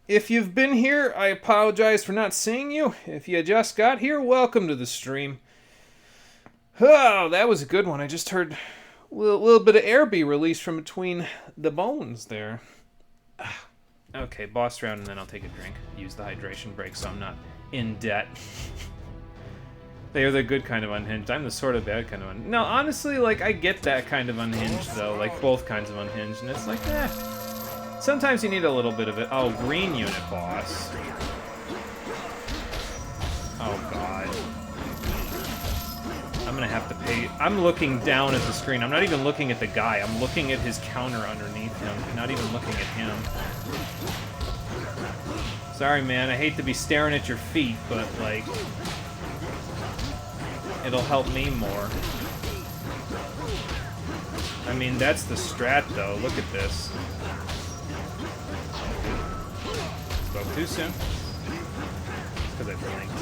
If you've been here, I apologize for not seeing you. If you just got here, welcome to the stream. Oh, that was a good one. I just heard a little bit of air be released from between the bones there. Okay, boss round, and then I'll take a drink. Use the hydration break so I'm not in debt. They are the good kind of unhinged. I'm the sort of bad kind of unhinged. No, honestly, like, I get that kind of unhinged, though. Like, both kinds of unhinged. And it's like, eh. Sometimes you need a little bit of it. Oh, green unit boss. Oh, God. I'm gonna have to pay... I'm looking down at the screen. I'm not even looking at the guy. I'm looking at his counter underneath him. I'm not even looking at him. Sorry, man. I hate to be staring at your feet, but, like... It'll help me more. I mean, that's the strat, though. Look at this. Spoke too soon. Because I blinked.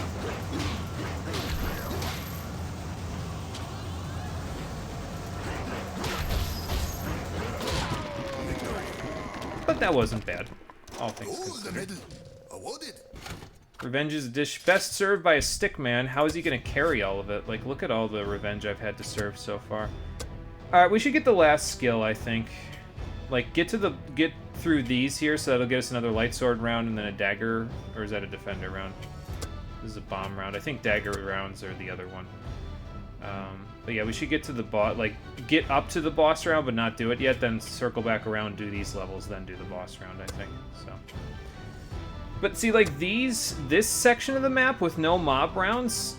But that wasn't bad. All things considered. Awarded. Revenge is a dish best served by a stick man. How is he gonna carry all of it? Like, look at all the revenge I've had to serve so far. Alright, we should get the last skill, I think. Like, get through these here, so that'll get us another light sword round and then a dagger, or is that a defender round? This is a bomb round. I think dagger rounds are the other one. But yeah, we should get to the boss, like, get up to the boss round, but not do it yet, then circle back around, do these levels, then do the boss round, I think, so. But see, like, this section of the map with no mob rounds,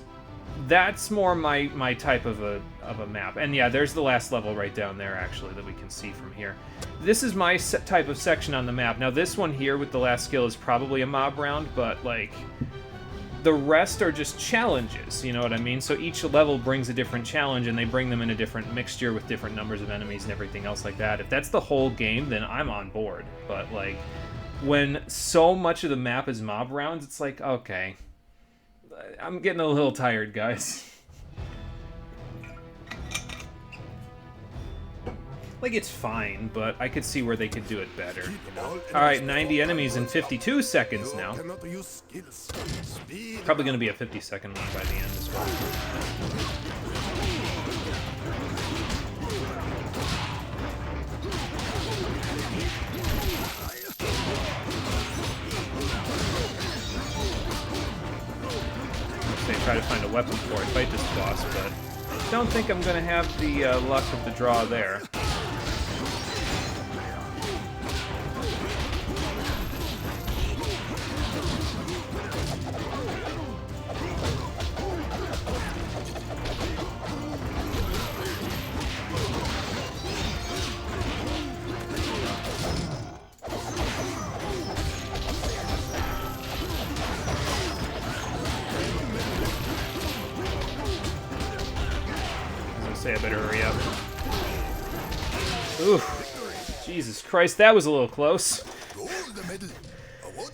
that's more my type of a map. And yeah, there's the last level right down there, actually, that we can see from here. This is my type of section on the map. Now, this one here with the last skill is probably a mob round, but, like, the rest are just challenges, you know what I mean? So each level brings a different challenge, and they bring them in a different mixture with different numbers of enemies and everything else like that. If that's the whole game, then I'm on board. But, like, when so much of the map is mob rounds, it's like, okay, I'm getting a little tired, guys. Like, it's fine, but I could see where they could do it better, you know? Alright, 90 enemies in 52 seconds now. Probably going to be a 50-second one by the end as well. Try to find a weapon before I fight this boss, but don't think I'm going to have the luck of the draw there. Say I better hurry up. Oof. Jesus Christ, that was a little close.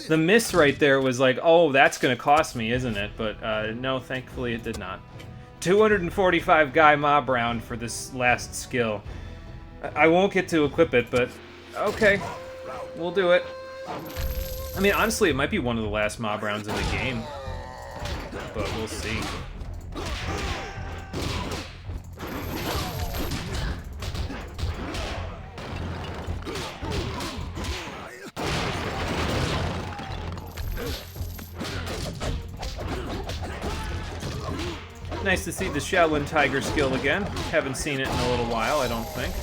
The miss right there was like, oh, that's gonna cost me, isn't it? But no, thankfully it did not. 245 guy mob round for this last skill. I won't get to equip it, but okay, we'll do it. I mean, honestly, it might be one of the last mob rounds in the game, but we'll see. Nice to see the Shaolin Tiger skill again. Haven't seen it in a little while, I don't think.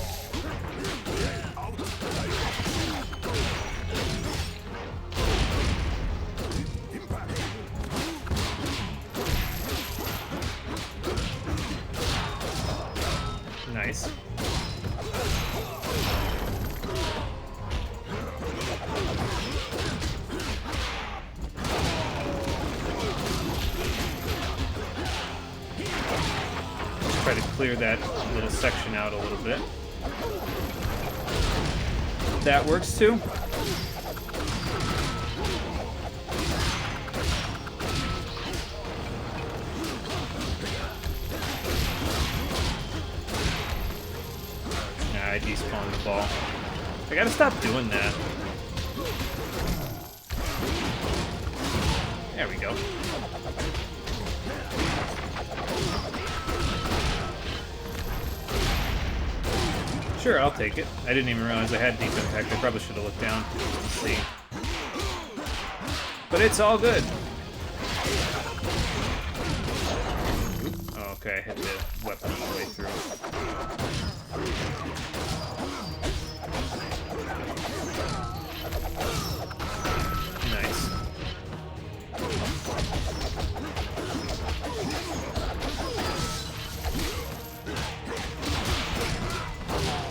Nice. Try to clear that little section out a little bit. That works too. Nah, I despawned the ball. I gotta stop doing that. There we go. Sure, I'll take it. I didn't even realize I had deep impact. I probably should have looked down to see. But it's all good. Oh, okay, I hit the weapon on the way through. Nice.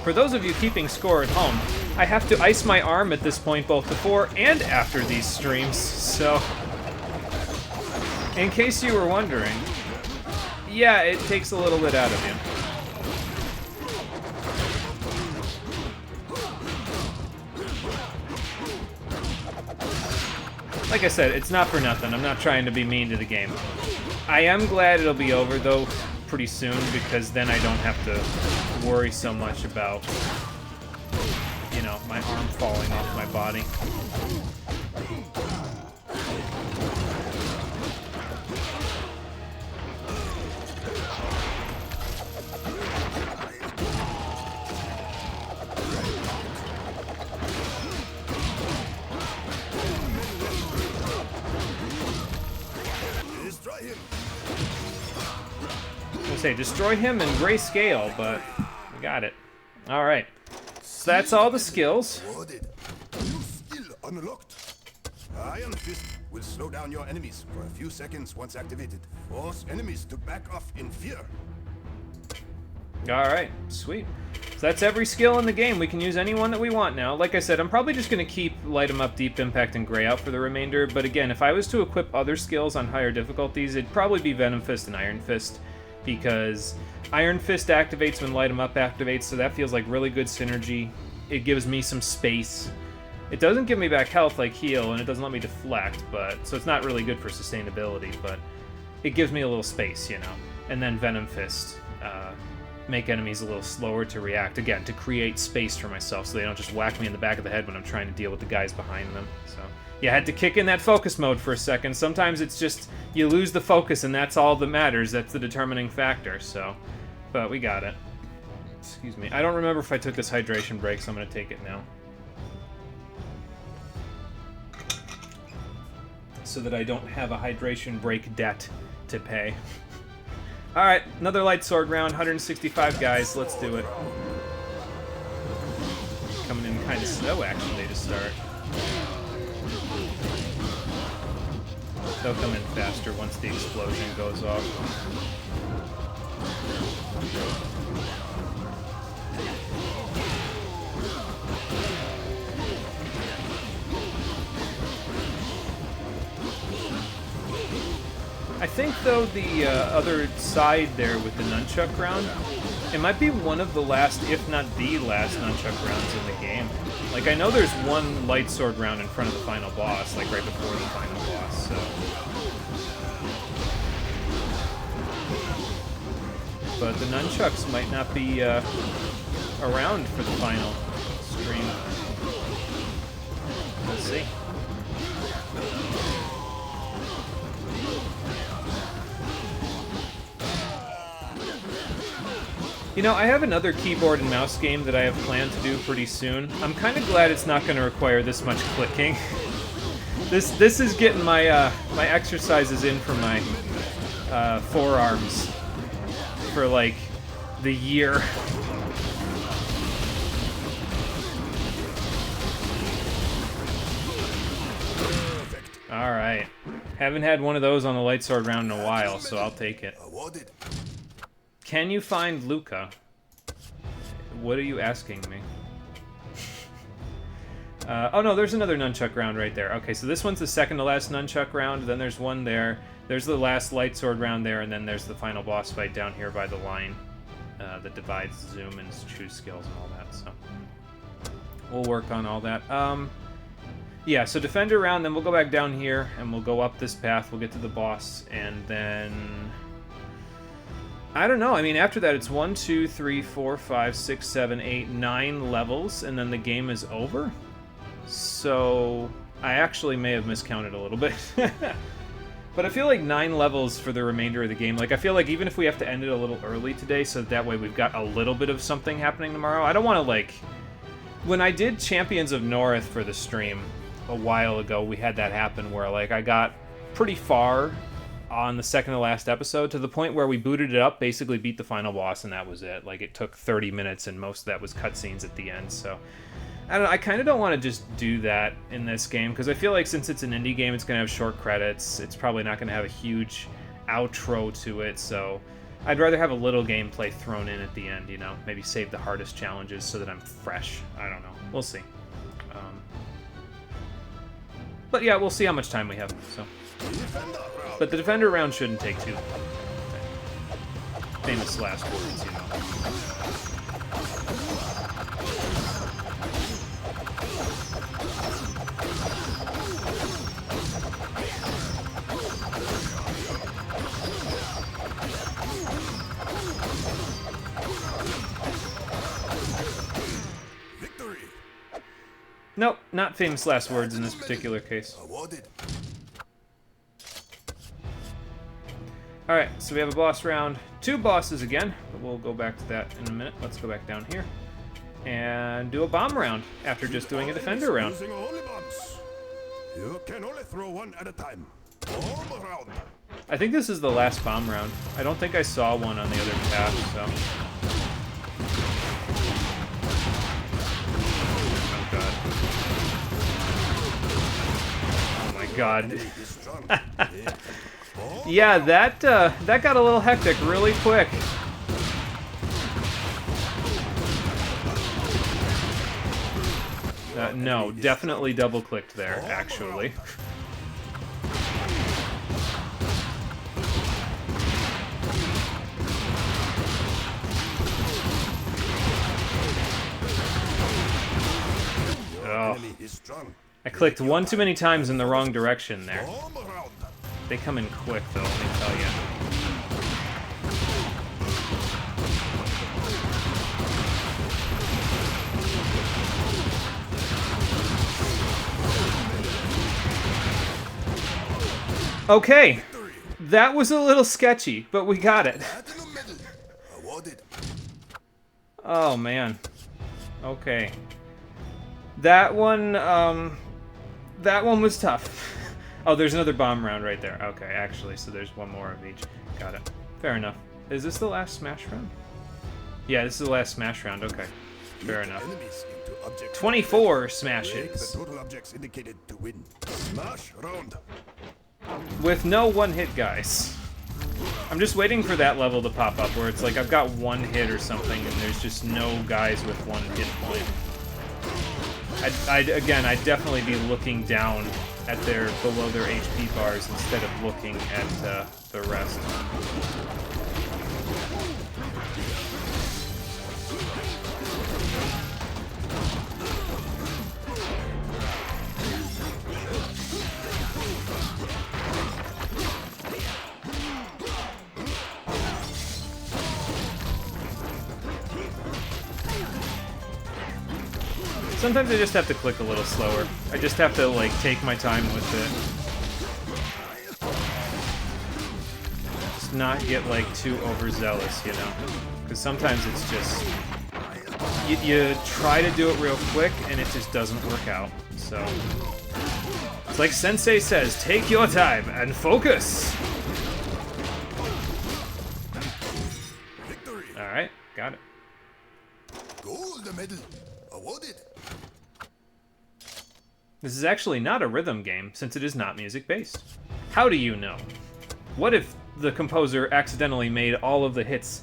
For those of you keeping score at home, I have to ice my arm at this point both before and after these streams, so in case you were wondering, yeah, it takes a little bit out of you. Like I said, it's not for nothing. I'm not trying to be mean to the game. I am glad it'll be over, though, pretty soon, because then I don't have to worry so much about, you know, my arm falling off my body. Destroy him in grayscale, but we got it. All right, so that's all the skills. New skill unlocked. Iron Fist will slow down your enemies for a few seconds once activated. Force enemies to back off in fear. All right, sweet. So that's every skill in the game. We can use any one that we want now. Like I said, I'm probably just going to keep Light 'em Up, Deep Impact, and Gray out for the remainder. But again, if I was to equip other skills on higher difficulties, it'd probably be Venom Fist and Iron Fist. Because Iron Fist activates when Light 'em Up activates, so that feels like really good synergy. It gives me some space. It doesn't give me back health like heal, and it doesn't let me deflect, so it's not really good for sustainability, but it gives me a little space, you know. And then Venom Fist. Make enemies a little slower to react, again, to create space for myself so they don't just whack me in the back of the head when I'm trying to deal with the guys behind them. So, yeah, I had to kick in that focus mode for a second. Sometimes it's just, you lose the focus and that's all that matters. That's the determining factor, so, but we got it. Excuse me. I don't remember if I took this hydration break, so I'm going to take it now. So that I don't have a hydration break debt to pay. Alright, another light sword round, 165 guys, let's do it. Coming in kind of slow, actually, to start. They'll come in faster once the explosion goes off. I think, though, the other side there with the nunchuck round, it might be one of the last, if not the last, nunchuck rounds in the game. Like, I know there's one light sword round in front of the final boss, like right before the final boss, so... But the nunchucks might not be around for the final stream. We'll see. You know, I have another keyboard and mouse game that I have planned to do pretty soon. I'm kind of glad it's not going to require this much clicking. This is getting my my exercises in for my forearms for like the year. All right, haven't had one of those on the light sword round in a while, so I'll take it. Can you find Luca? What are you asking me? Oh no, there's another nunchuck round right there. Okay, so this one's the second to last nunchuck round, then there's one there. There's the last light sword round there, and then there's the final boss fight down here by the line that divides zoom and choose skills and all that, so. We'll work on all that. Yeah, so Defender round, then we'll go back down here, and we'll go up this path, we'll get to the boss, and then... I don't know. I mean, after that, it's 1, 2, 3, 4, 5, 6, 7, 8, 9 levels, and then the game is over. So I actually may have miscounted a little bit. But I feel like 9 levels for the remainder of the game. Like, I feel like even if we have to end it a little early today, so that way we've got a little bit of something happening tomorrow. I don't want to, like... When I did Champions of Norith for the stream a while ago, we had that happen where, like, I got pretty far on the second to last episode, to the point where we booted it up, basically beat the final boss, and that was it. Like, it took 30 minutes, and most of that was cutscenes at the end, so... I don't know, I kind of don't want to just do that in this game, because I feel like since it's an indie game, it's going to have short credits, it's probably not going to have a huge outro to it, so... I'd rather have a little gameplay thrown in at the end, you know? Maybe save the hardest challenges so that I'm fresh. I don't know. We'll see. But yeah, we'll see how much time we have, so... But the Defender round shouldn't take too long. Famous last words, you know. Victory! Nope, not famous last words in this particular case. Awarded. Alright, so we have a boss round. 2 bosses again, but we'll go back to that in a minute. Let's go back down here and do a bomb round after just doing a Defender round. Using holy bombs. You can only throw one at a time. Bomb round. I think this is the last bomb round. I don't think I saw one on the other path, so... Oh god. Oh my god. Yeah, that got a little hectic really quick. No, definitely double-clicked there, actually. Oh. I clicked one too many times in the wrong direction there. They come in quick, though, let me tell you. Okay, that was a little sketchy, but we got it. Oh, man. Okay. That one was tough. Oh, there's another bomb round right there. Okay, actually, so there's one more of each. Got it. Fair enough. Is this the last Smash round? Yeah, this is the last Smash round. Okay. Fair enough. 24 smashes. Total objects indicated to win. Smash round. With no one-hit guys. I'm just waiting for that level to pop up where it's like I've got one hit or something and there's just no guys with one hit point. I'd definitely be looking down at below their HP bars instead of looking at the rest. Sometimes I just have to click a little slower. I just have to, like, take my time with it. Just not get, like, too overzealous, you know? Because sometimes it's just... You try to do it real quick, and it just doesn't work out. So... It's like Sensei says, take your time and focus! Alright, got it. Gold medal awarded. This is actually not a rhythm game, since it is not music-based. How do you know? What if the composer accidentally made all of the hits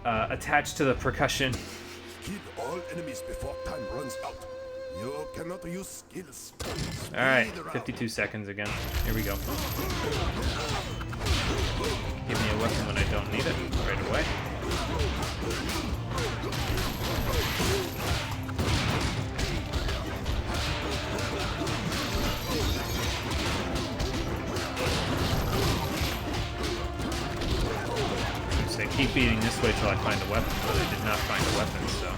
attached to the percussion? Kill all enemies before time runs out. You cannot use skills. Alright, 52 seconds again. Here we go. Give me a weapon when I don't need it, right away. Keep beating this way till I find a weapon, but I did not find a weapon, so...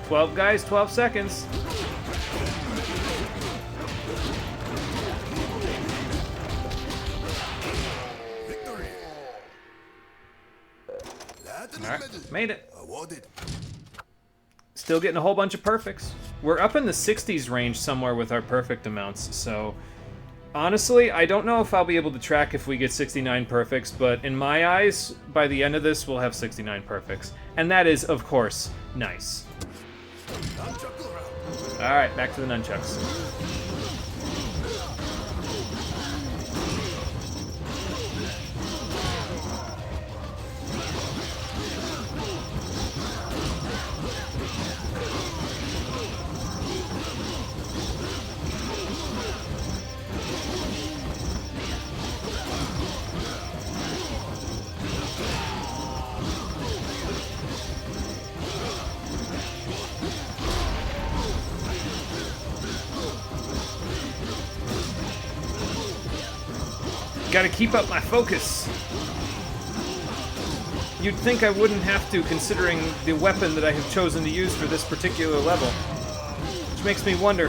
"12 guys, 12 seconds." Alright, made it. Awarded. Still getting a whole bunch of perfects. We're up in the 60s range somewhere with our perfect amounts, so... Honestly, I don't know if I'll be able to track if we get 69 perfects, but in my eyes, by the end of this, we'll have 69 perfects. And that is, of course, nice. Alright, back to the nunchucks. Gotta keep up my focus. You'd think I wouldn't have to, considering the weapon that I have chosen to use for this particular level. Which makes me wonder,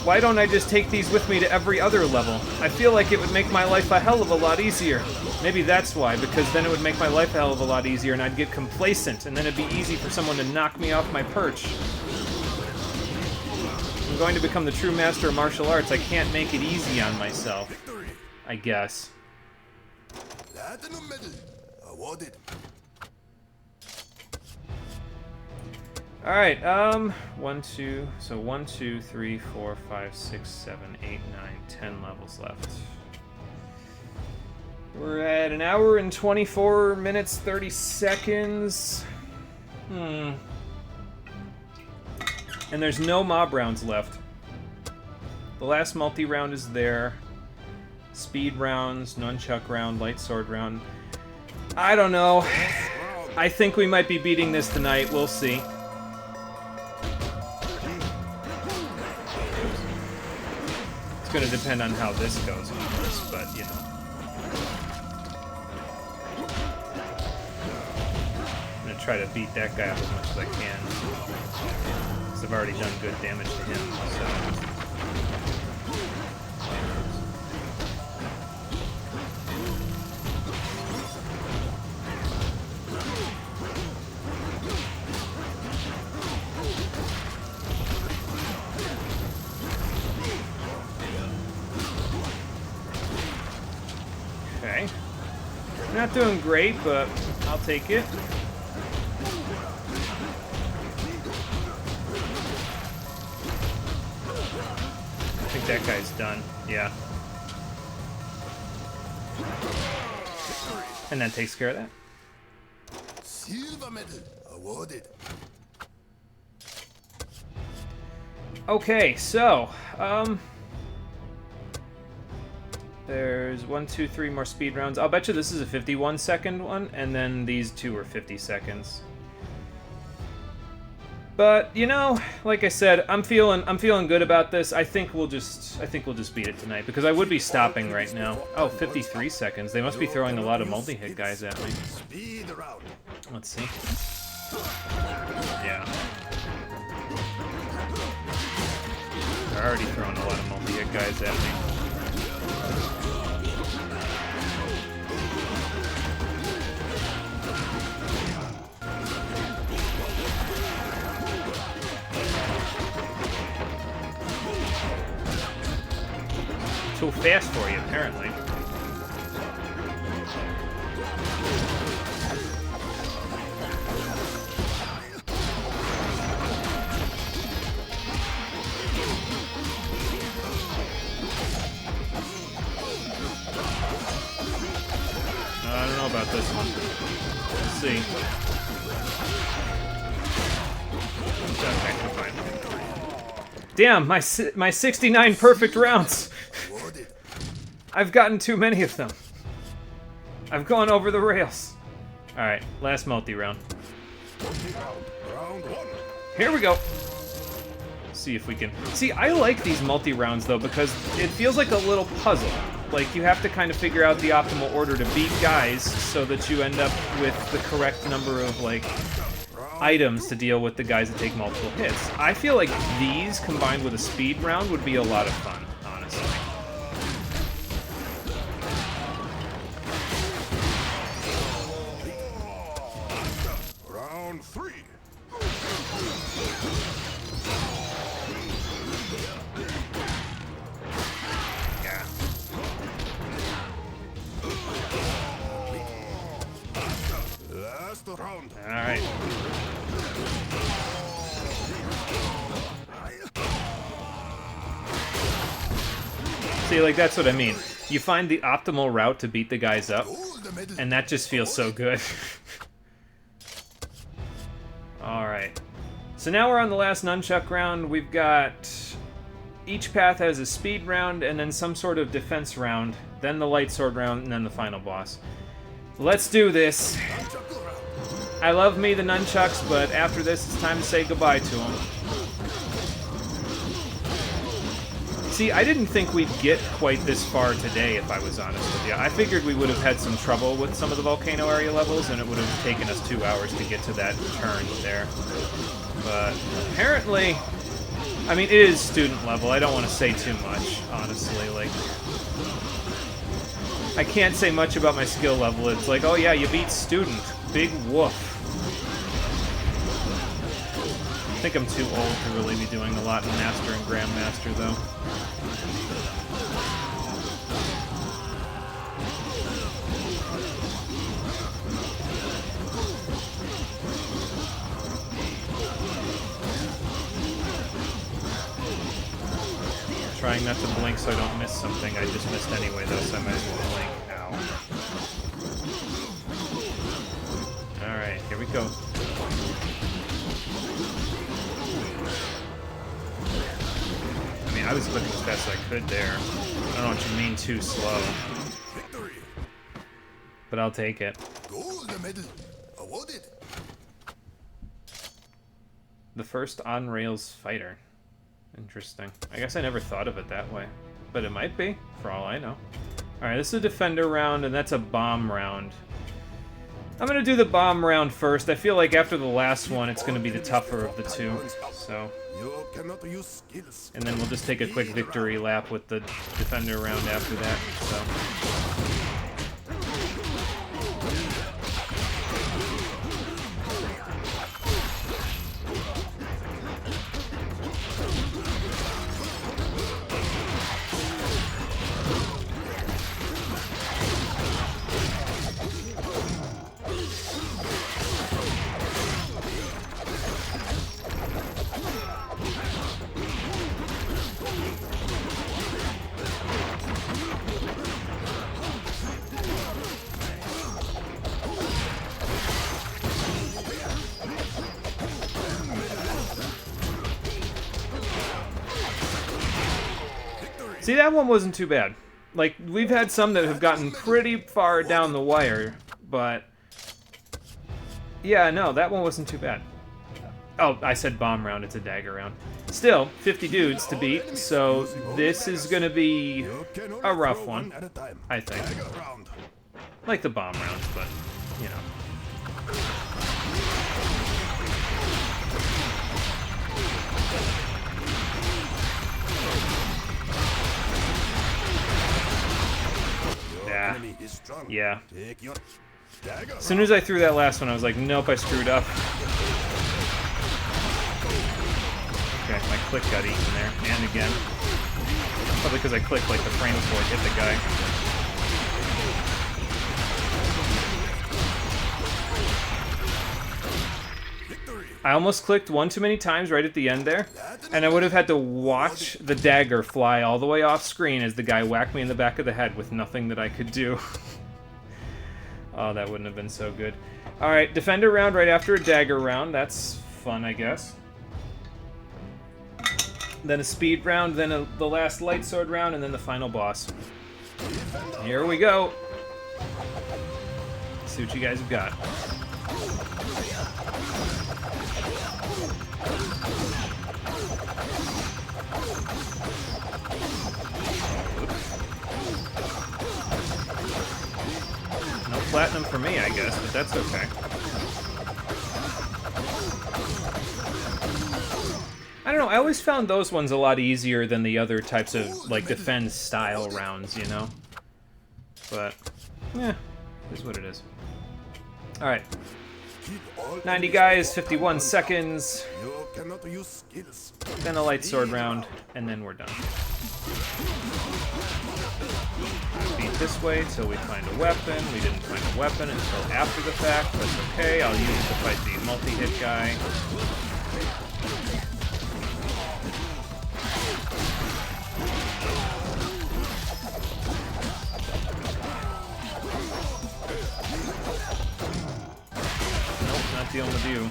why don't I just take these with me to every other level? I feel like it would make my life a hell of a lot easier. Maybe that's why, because then it would make my life a hell of a lot easier and I'd get complacent, and then it'd be easy for someone to knock me off my perch. I'm going to become the true master of martial arts. I can't make it easy on myself. I guess. Platinum medal awarded. All right. 1, 2. So 1, 2, 3, 4, 5, 6, 7, 8, 9, 10 levels left. We're at 1 hour and 24 minutes, 30 seconds. And there's no mob rounds left. The last multi-round is there. Speed rounds, nunchuck round, light sword round. I don't know. I think we might be beating this tonight. We'll see. It's going to depend on how this goes, of course, but, you know. I'm going to try to beat that guy up as much as I can. Because I've already done good damage to him, so... Okay. Not doing great, but I'll take it. I think that guy's done. Yeah. And that takes care of that. Silver medal awarded. Okay, so, there's 1, 2, 3 more speed rounds. I'll bet you this is a 51-second one, and then these two are 50 seconds. But you know, like I said, I'm feeling good about this. I think we'll just beat it tonight because I would be stopping right now. Oh, 53 seconds. They must be throwing a lot of multi-hit guys at me. Speed round. Let's see. Yeah. They're already throwing a lot of multi-hit guys at me. Too fast for you, apparently. I don't know about this one. Let's see. Okay, fine. Damn, my 69 perfect rounds. I've gotten too many of them. I've gone over the rails. Alright, last multi-round. Round one. Here we go. See if we can... See, I like these multi-rounds, though, because it feels like a little puzzle. Like, you have to kind of figure out the optimal order to beat guys so that you end up with the correct number of, like, items to deal with the guys that take multiple hits. I feel like these, combined with a speed round, would be a lot of fun, honestly. Round three. Yeah. Last round. All right. See, like, that's what I mean. You find the optimal route to beat the guys up, and that just feels so good. Alright. So now we're on the last nunchuck round. We've got... Each path has a speed round, and then some sort of defense round, then the light sword round, and then the final boss. Let's do this. I love me the nunchucks, but after this, it's time to say goodbye to them. See, I didn't think we'd get quite this far today, if I was honest with you. I figured we would have had some trouble with some of the volcano area levels, and it would have taken us 2 hours to get to that turn there. But apparently, I mean, it is student level. I don't want to say too much, honestly. Like, I can't say much about my skill level. It's like, oh yeah, you beat student. Big woof. I think I'm too old to really be doing a lot in Master and Grandmaster, though. trying not to blink so I don't miss something. I just missed anyway, though, so I might as well blink. Ow. Alright, here we go. I mean, I was clicking as fast as I could there. I don't know what you mean too slow. Victory. But I'll take it. Gold medal awarded. The first on-rails fighter. Interesting. I guess I never thought of it that way. But it might be, for all I know. Alright, this is a defender round, and that's a bomb round. I'm gonna do the bomb round first. I feel like after the last one, it's gonna be the tougher of the two. So, You cannot use skills. and then we'll just take a quick victory lap with the defender round after that. So. See, that one wasn't too bad. Like, we've had some that have gotten pretty far down the wire, but... Yeah, no, that one wasn't too bad. Oh, I said bomb round, it's a dagger round. Still, 50 dudes to beat, so this is gonna be a rough one, I think. Like the bomb round, but, you know. Yeah. As soon as I threw that last one, I was like, nope, I screwed up. Okay, my click got eaten there, and again. Probably because I clicked like the frame before it hit the guy. I almost clicked one too many times right at the end there, and I would have had to watch the dagger fly all the way off screen as the guy whacked me in the back of the head with nothing that I could do. Oh, that wouldn't have been so good. Alright, defender round right after a dagger round. That's fun, I guess. Then a speed round, then the last light sword round, and then the final boss. Here we go. Let's see what you guys have got. No platinum for me, I guess, but that's okay. I don't know, I always found those ones a lot easier than the other types of, like, defense-style rounds, you know? But, yeah, it is what it is. Alright. 90 guys, 51 seconds. Then a light sword round, and then we're done. Beat this way till we find a weapon. We didn't find a weapon until after the fact. That's okay, I'll use it to fight the multi-hit guy. Not dealing with you.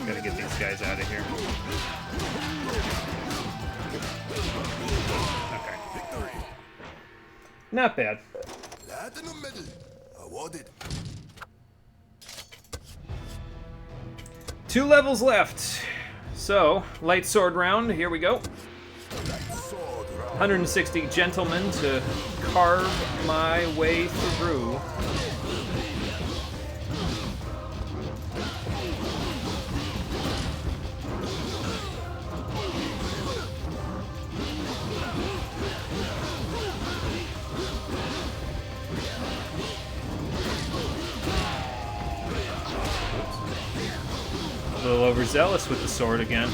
Gotta get these guys out of here. Okay. Not bad. Platinum medal awarded. 2 levels left. So, light sword round, here we go. 160 gentlemen to carve my way through. A little overzealous with the sword again.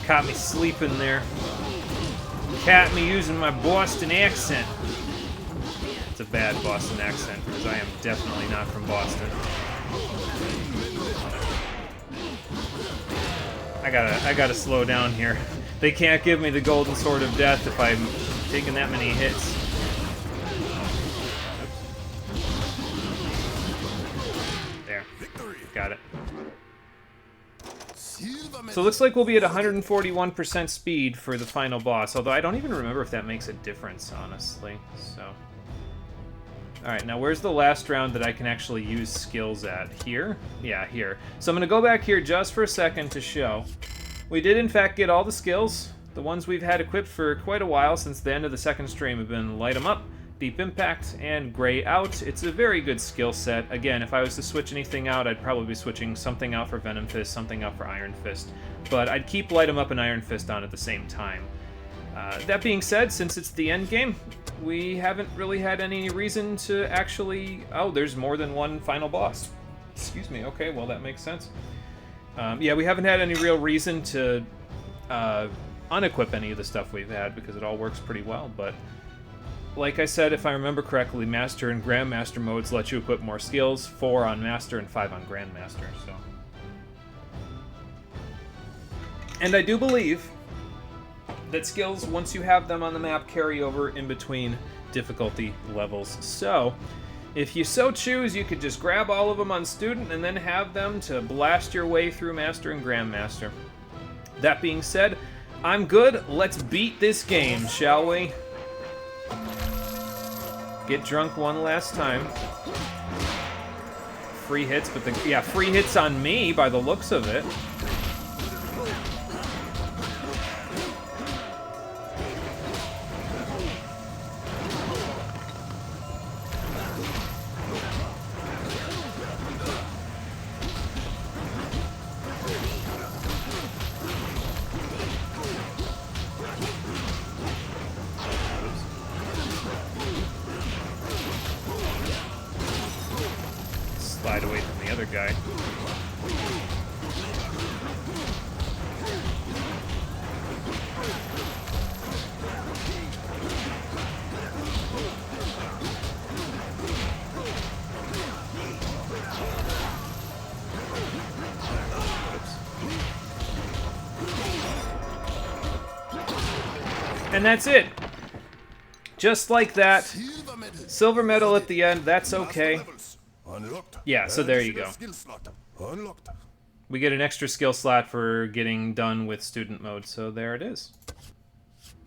Caught me sleeping there. Caught me using my Boston accent. It's a bad Boston accent, because I am definitely not from Boston. I gotta slow down here. They can't give me the golden sword of death if I'm taking that many hits. There. Got it. So it looks like we'll be at 141% speed for the final boss, although I don't even remember if that makes a difference, honestly. So, alright, now where's the last round that I can actually use skills at? Here? Yeah, here. So I'm going to go back here just for a second to show. We did, in fact, get all the skills. The ones we've had equipped for quite a while since the end of the second stream have been Light 'em Up, Deep Impact, and Gray Out. It's a very good skill set. Again, if I was to switch anything out, I'd probably be switching something out for Venom Fist, something out for Iron Fist. But I'd keep Light 'em Up and Iron Fist on at the same time. That being said, since it's the end game, we haven't really had any reason to actually... Oh, there's more than one final boss. Excuse me. Okay, well, that makes sense. Yeah, we haven't had any real reason to unequip any of the stuff we've had, because it all works pretty well, but... Like I said, if I remember correctly, Master and Grandmaster modes let you equip more skills, 4 on Master and 5 on Grandmaster, so... And I do believe that skills, once you have them on the map, carry over in between difficulty levels. So, if you so choose, you could just grab all of them on Student and then have them to blast your way through Master and Grandmaster. That being said, I'm good. Let's beat this game, shall we? Get drunk one last time. Free hits, but free hits on me by the looks of it. Slide away from the other guy. And that's it. Just like that. Silver medal at the end, that's okay. Yeah, so there you go. We get an extra skill slot for getting done with student mode, so there it is.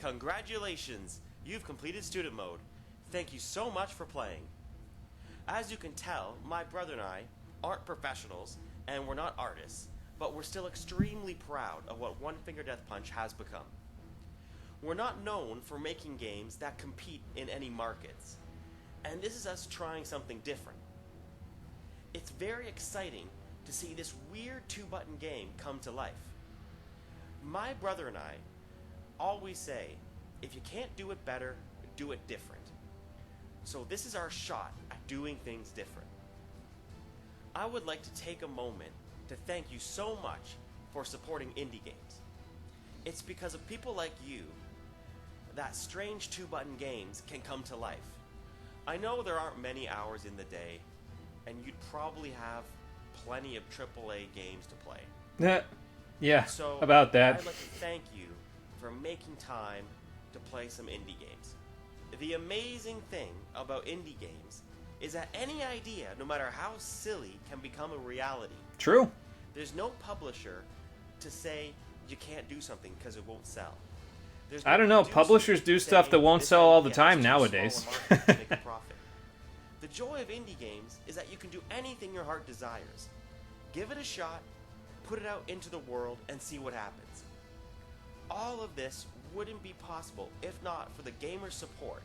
Congratulations! You've completed student mode. Thank you so much for playing. As you can tell, my brother and I aren't professionals, and we're not artists, but we're still extremely proud of what One Finger Death Punch has become. We're not known for making games that compete in any markets, and this is us trying something different. It's very exciting to see this weird 2-button game come to life. My brother and I always say, if you can't do it better, do it different. So this is our shot at doing things different. I would like to take a moment to thank you so much for supporting indie games. It's because of people like you that strange 2-button games can come to life. I know there aren't many hours in the day, and you'd probably have plenty of AAA games to play. Yeah, so about that. I'd like to thank you for making time to play some indie games. The amazing thing about indie games is that any idea, no matter how silly, can become a reality. True. There's no publisher to say you can't do something because it won't sell. No I don't know, publishers do stuff that won't sell all the time nowadays. The joy of indie games is that you can do anything your heart desires. Give it a shot, put it out into the world, and see what happens. All of this wouldn't be possible if not for the gamer support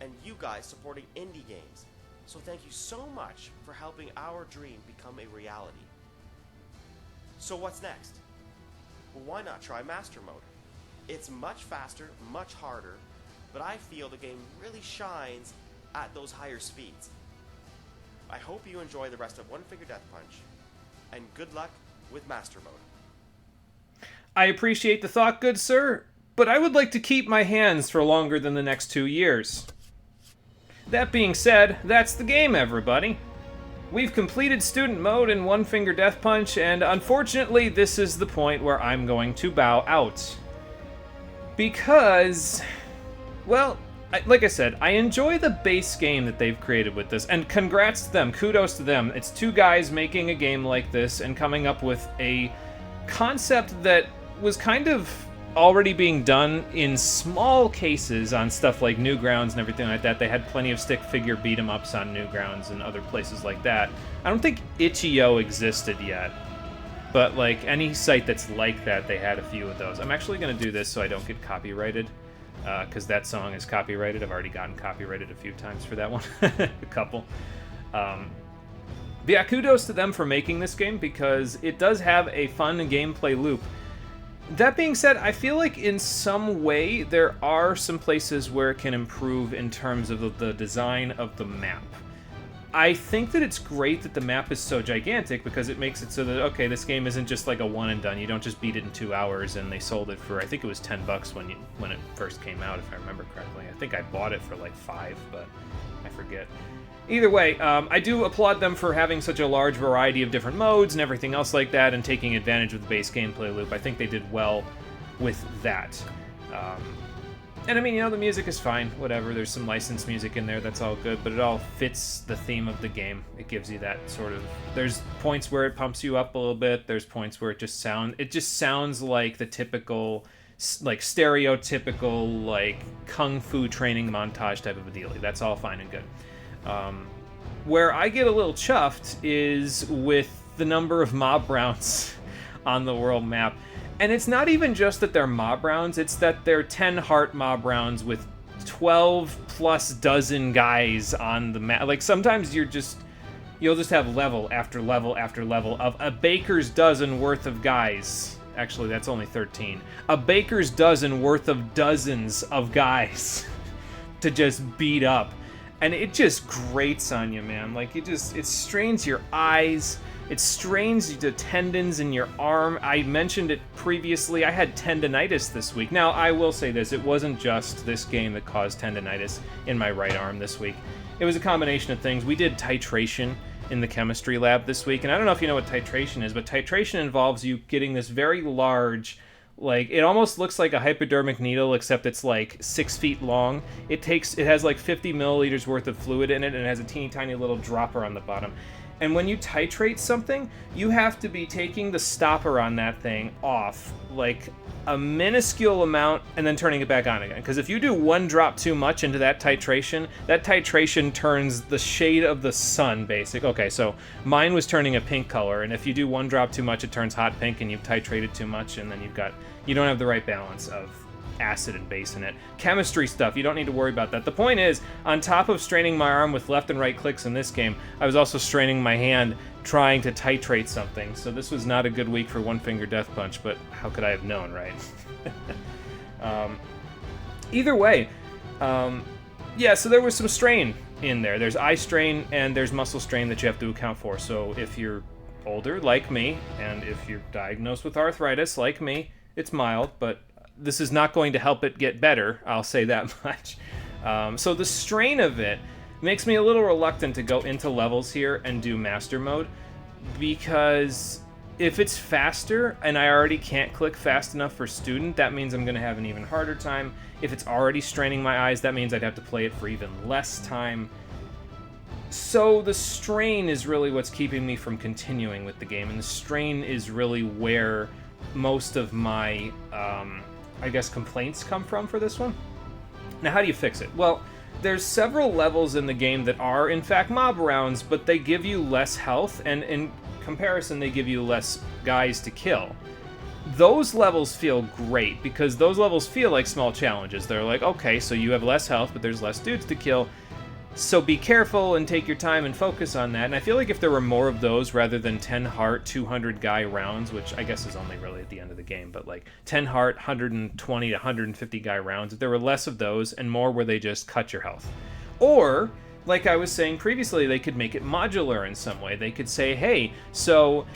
and you guys supporting indie games. So thank you so much for helping our dream become a reality. So what's next? Well, why not try Master Mode? It's much faster, much harder, but I feel the game really shines at those higher speeds. I hope you enjoy the rest of One Finger Death Punch, and good luck with Master Mode. I appreciate the thought, good sir, but I would like to keep my hands for longer than the next 2 years. That being said, that's the game, everybody. We've completed student mode in One Finger Death Punch, and unfortunately, this is the point where I'm going to bow out. Because, well, like I said, I enjoy the base game that they've created with this, and congrats to them, kudos to them. It's 2 guys making a game like this and coming up with a concept that was kind of already being done in small cases on stuff like Newgrounds and everything like that. They had plenty of stick figure beat 'em ups on Newgrounds and other places like that. I don't think Itch.io existed yet, but like any site that's like that, they had a few of those. I'm actually going to do this so I don't get copyrighted, because that song is copyrighted. I've already gotten copyrighted a few times for that one, a couple. But yeah, kudos to them for making this game, because it does have a fun gameplay loop. That being said, I feel like in some way there are some places where it can improve in terms of the design of the map. I think that it's great that the map is so gigantic, because it makes it so that, okay, this game isn't just like a one and done. You don't just beat it in 2 hours, and they sold it for, I think it was $10 when it first came out, if I remember correctly. I think I bought it for like $5, but I forget. Either way, I do applaud them for having such a large variety of different modes and everything else like that, and taking advantage of the base gameplay loop. I think they did well with that. And I mean, you know, the music is fine, whatever. There's some licensed music in there, that's all good, but it all fits the theme of the game. It gives you that sort of... There's points where it pumps you up a little bit, there's points where it just sounds like the typical, like, stereotypical, like, kung fu training montage type of a deal. That's all fine and good. Where I get a little chuffed is with the number of mob rounds on the world map. And it's not even just that they're mob rounds, it's that they're 10 heart mob rounds with 12 plus dozen guys on the map. Like, sometimes you'll just have level after level after level of a baker's dozen worth of guys. Actually, that's only 13. A baker's dozen worth of dozens of guys to just beat up. And it just grates on you, man. Like, it strains your eyes. It strains the tendons in your arm. I mentioned it previously. I had tendonitis this week. Now, I will say this. It wasn't just this game that caused tendonitis in my right arm this week. It was a combination of things. We did titration in the chemistry lab this week. And I don't know if you know what titration is, but titration involves you getting this very large... Like, it almost looks like a hypodermic needle, except it's like 6 feet long. It has like 50 milliliters worth of fluid in it, and it has a teeny tiny little dropper on the bottom. And when you titrate something, you have to be taking the stopper on that thing off, like a minuscule amount, and then turning it back on again. Because if you do 1 drop too much into that titration turns the shade of the sun, basic. Okay, so mine was turning a pink color, and if you do 1 drop too much, it turns hot pink, and you've titrated too much, and then you don't have the right balance of acid and base in it. Chemistry stuff, you don't need to worry about that. The point is, on top of straining my arm with left and right clicks in this game, I was also straining my hand trying to titrate something. So this was not a good week for One Finger Death Punch, but how could I have known, right? Either way, yeah, so there was some strain in there. There's eye strain and there's muscle strain that you have to account for. So if you're older, like me, and if you're diagnosed with arthritis, like me, it's mild, but this is not going to help it get better, I'll say that much. So the strain of it makes me a little reluctant to go into levels here and do master mode, because if it's faster and I already can't click fast enough for student, that means I'm going to have an even harder time. If it's already straining my eyes, that means I'd have to play it for even less time. So the strain is really what's keeping me from continuing with the game, and the strain is really where most of my, I guess, complaints come from for this one. Now, how do you fix it? Well, there's several levels in the game that are, in fact, mob rounds, but they give you less health, and in comparison, they give you less guys to kill. Those levels feel great, because those levels feel like small challenges. They're like, okay, so you have less health, but there's less dudes to kill, so be careful and take your time and focus on that. And I feel like if there were more of those rather than 10 heart, 200 guy rounds, which I guess is only really at the end of the game, but like 10 heart, 120 to 150 guy rounds, if there were less of those and more where they just cut your health. Or, like I was saying previously, they could make it modular in some way. They could say, hey, so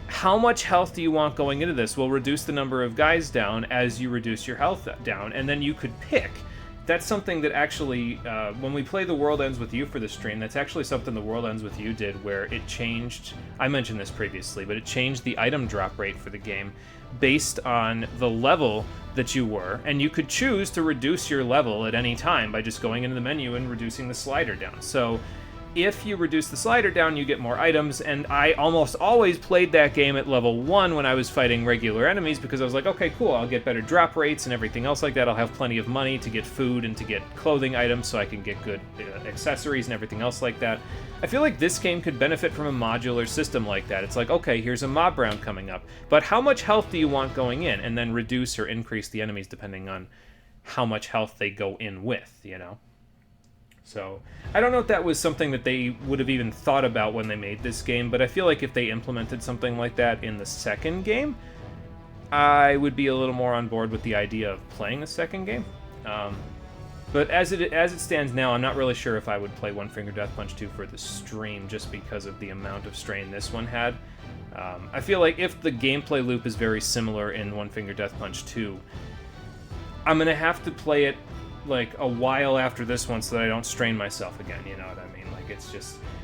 how much health do you want going into this? We'll reduce the number of guys down as you reduce your health down, and then you could pick. That's something that actually, when we play The World Ends With You for the stream, that's actually something The World Ends With You did, where it changed, I mentioned this previously, but it changed the item drop rate for the game based on the level that you were, and you could choose to reduce your level at any time by just going into the menu and reducing the slider down. So if you reduce the slider down, you get more items, and I almost always played that game at level 1 when I was fighting regular enemies, because I was like, okay, cool, I'll get better drop rates and everything else like that. I'll have plenty of money to get food and to get clothing items, so I can get good accessories and everything else like that. I feel like this game could benefit from a modular system like that. It's like, okay, here's a mob round coming up, but how much health do you want going in? And then reduce or increase the enemies depending on how much health they go in with, you know? So, I don't know if that was something that they would have even thought about when they made this game, but I feel like if they implemented something like that in the second game, I would be a little more on board with the idea of playing the second game. But as it stands now, I'm not really sure if I would play One Finger Death Punch 2 for the stream, just because of the amount of strain this one had. I feel like if the gameplay loop is very similar in One Finger Death Punch 2, I'm going to have to play it like a while after this one so that I don't strain myself again, you know what I mean? Like,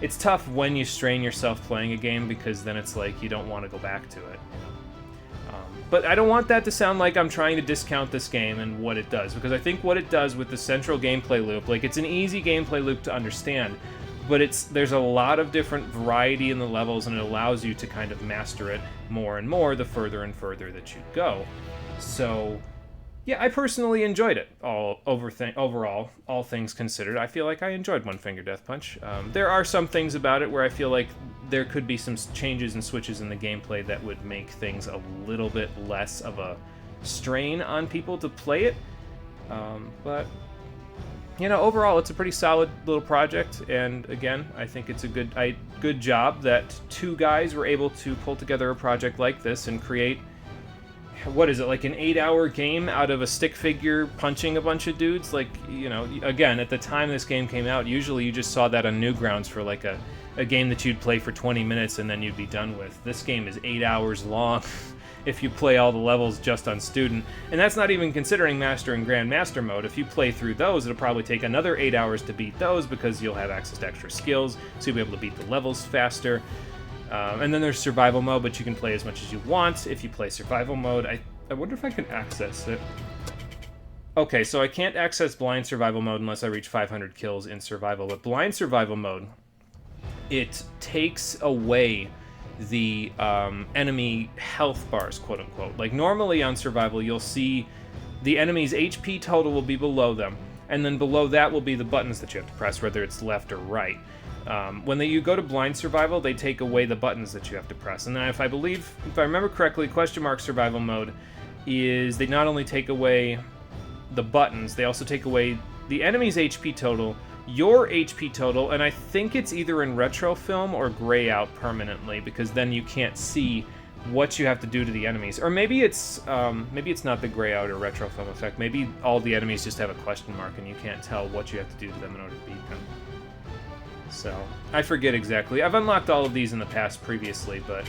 it's tough when you strain yourself playing a game, because then it's like you don't want to go back to it, you know? But I don't want that to sound like I'm trying to discount this game and what it does, because I think what it does with the central gameplay loop, like, it's an easy gameplay loop to understand, but there's a lot of different variety in the levels, and it allows you to kind of master it more and more the further and further that you go. So yeah, I personally enjoyed it. Overall, all things considered, I feel like I enjoyed One Finger Death Punch. There are some things about it where I feel like there could be some changes and switches in the gameplay that would make things a little bit less of a strain on people to play it. But, you know, overall, it's a pretty solid little project. And again, I think it's a good job that two guys were able to pull together a project like this and create, what is it, like an 8-hour game out of a stick figure punching a bunch of dudes? Like, you know, again, at the time this game came out, usually you just saw that on Newgrounds for like a game that you'd play for 20 minutes and then you'd be done with. This game is 8 hours long if you play all the levels just on Student. And that's not even considering Master and Grandmaster mode. If you play through those, it'll probably take another 8 hours to beat those, because you'll have access to extra skills, so you'll be able to beat the levels faster. And then there's survival mode, but you can play as much as you want if you play survival mode. I wonder if I can access it. Okay, so I can't access blind survival mode unless I reach 500 kills in survival. But blind survival mode, it takes away the enemy health bars, quote unquote. Like, normally on survival, you'll see the enemy's HP total will be below them, and then below that will be the buttons that you have to press, whether it's left or right. When you go to blind survival, they take away the buttons that you have to press. And then if I remember correctly, question mark survival mode is they not only take away the buttons, they also take away the enemy's HP total, your HP total, and I think it's either in retrofilm or gray out permanently, because then you can't see what you have to do to the enemies. Or maybe it's not the gray out or retrofilm effect. Maybe all the enemies just have a question mark and you can't tell what you have to do to them in order to beat them. So, I forget exactly. I've unlocked all of these in the past previously, but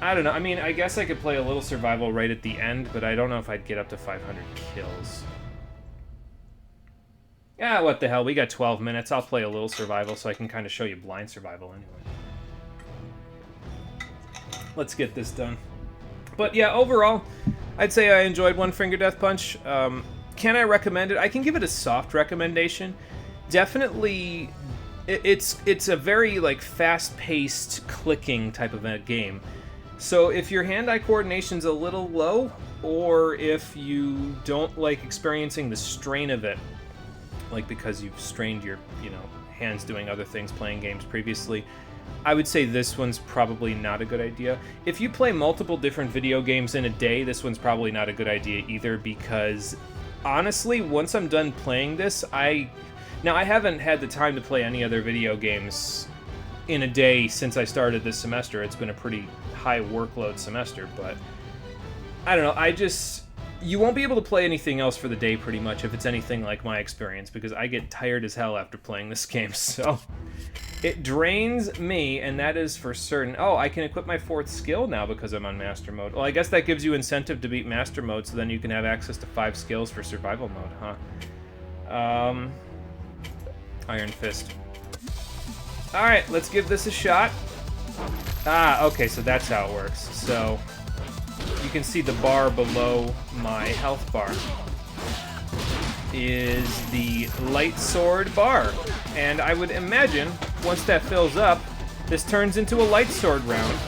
I don't know. I mean, I guess I could play a little survival right at the end, but I don't know if I'd get up to 500 kills. Yeah, what the hell. We got 12 minutes. I'll play a little survival so I can kind of show you blind survival anyway. Let's get this done. But yeah, overall, I'd say I enjoyed One Finger Death Punch. Can I recommend it? I can give it a soft recommendation. Definitely, it's a very like fast-paced, clicking type of a game. So if your hand-eye coordination's a little low, or if you don't like experiencing the strain of it, like because you've strained your, hands doing other things, playing games previously, I would say this one's probably not a good idea. If you play multiple different video games in a day, this one's probably not a good idea either, because honestly, once I'm done playing this, I haven't had the time to play any other video games in a day since I started this semester. It's been a pretty high workload semester, but I don't know, You won't be able to play anything else for the day pretty much if it's anything like my experience, because I get tired as hell after playing this game, so... It drains me, and that is for certain. Oh, I can equip my 4th skill now because I'm on Master Mode. Well, I guess that gives you incentive to beat Master Mode, so then you can have access to 5 skills for Survival Mode, huh? Iron Fist. Alright, let's give this a shot. Ah, okay, so that's how it works. So, you can see the bar below my health bar is the light sword bar. And I would imagine, once that fills up, this turns into a light sword round.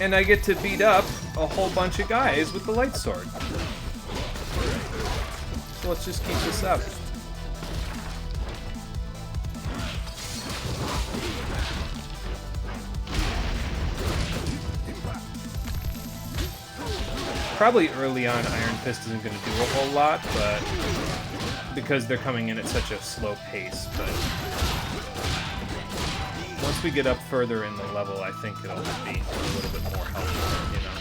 And I get to beat up a whole bunch of guys with the light sword. So let's just keep this up. Probably early on, Iron Fist isn't going to do a whole lot, but because they're coming in at such a slow pace. But once we get up further in the level, I think it'll be a little bit more helpful, you know.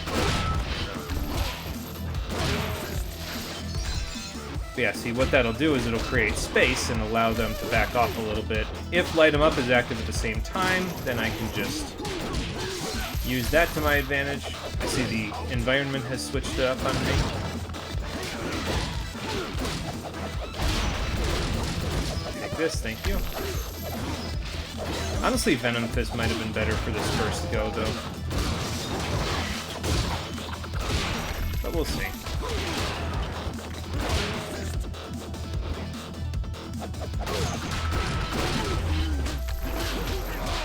But yeah, see, what that'll do is it'll create space and allow them to back off a little bit. If Light 'em Up is active at the same time, then I can just use that to my advantage. I see the environment has switched up on me. Take this, thank you. Honestly, Venom Fist might have been better for this first go, though. But we'll see.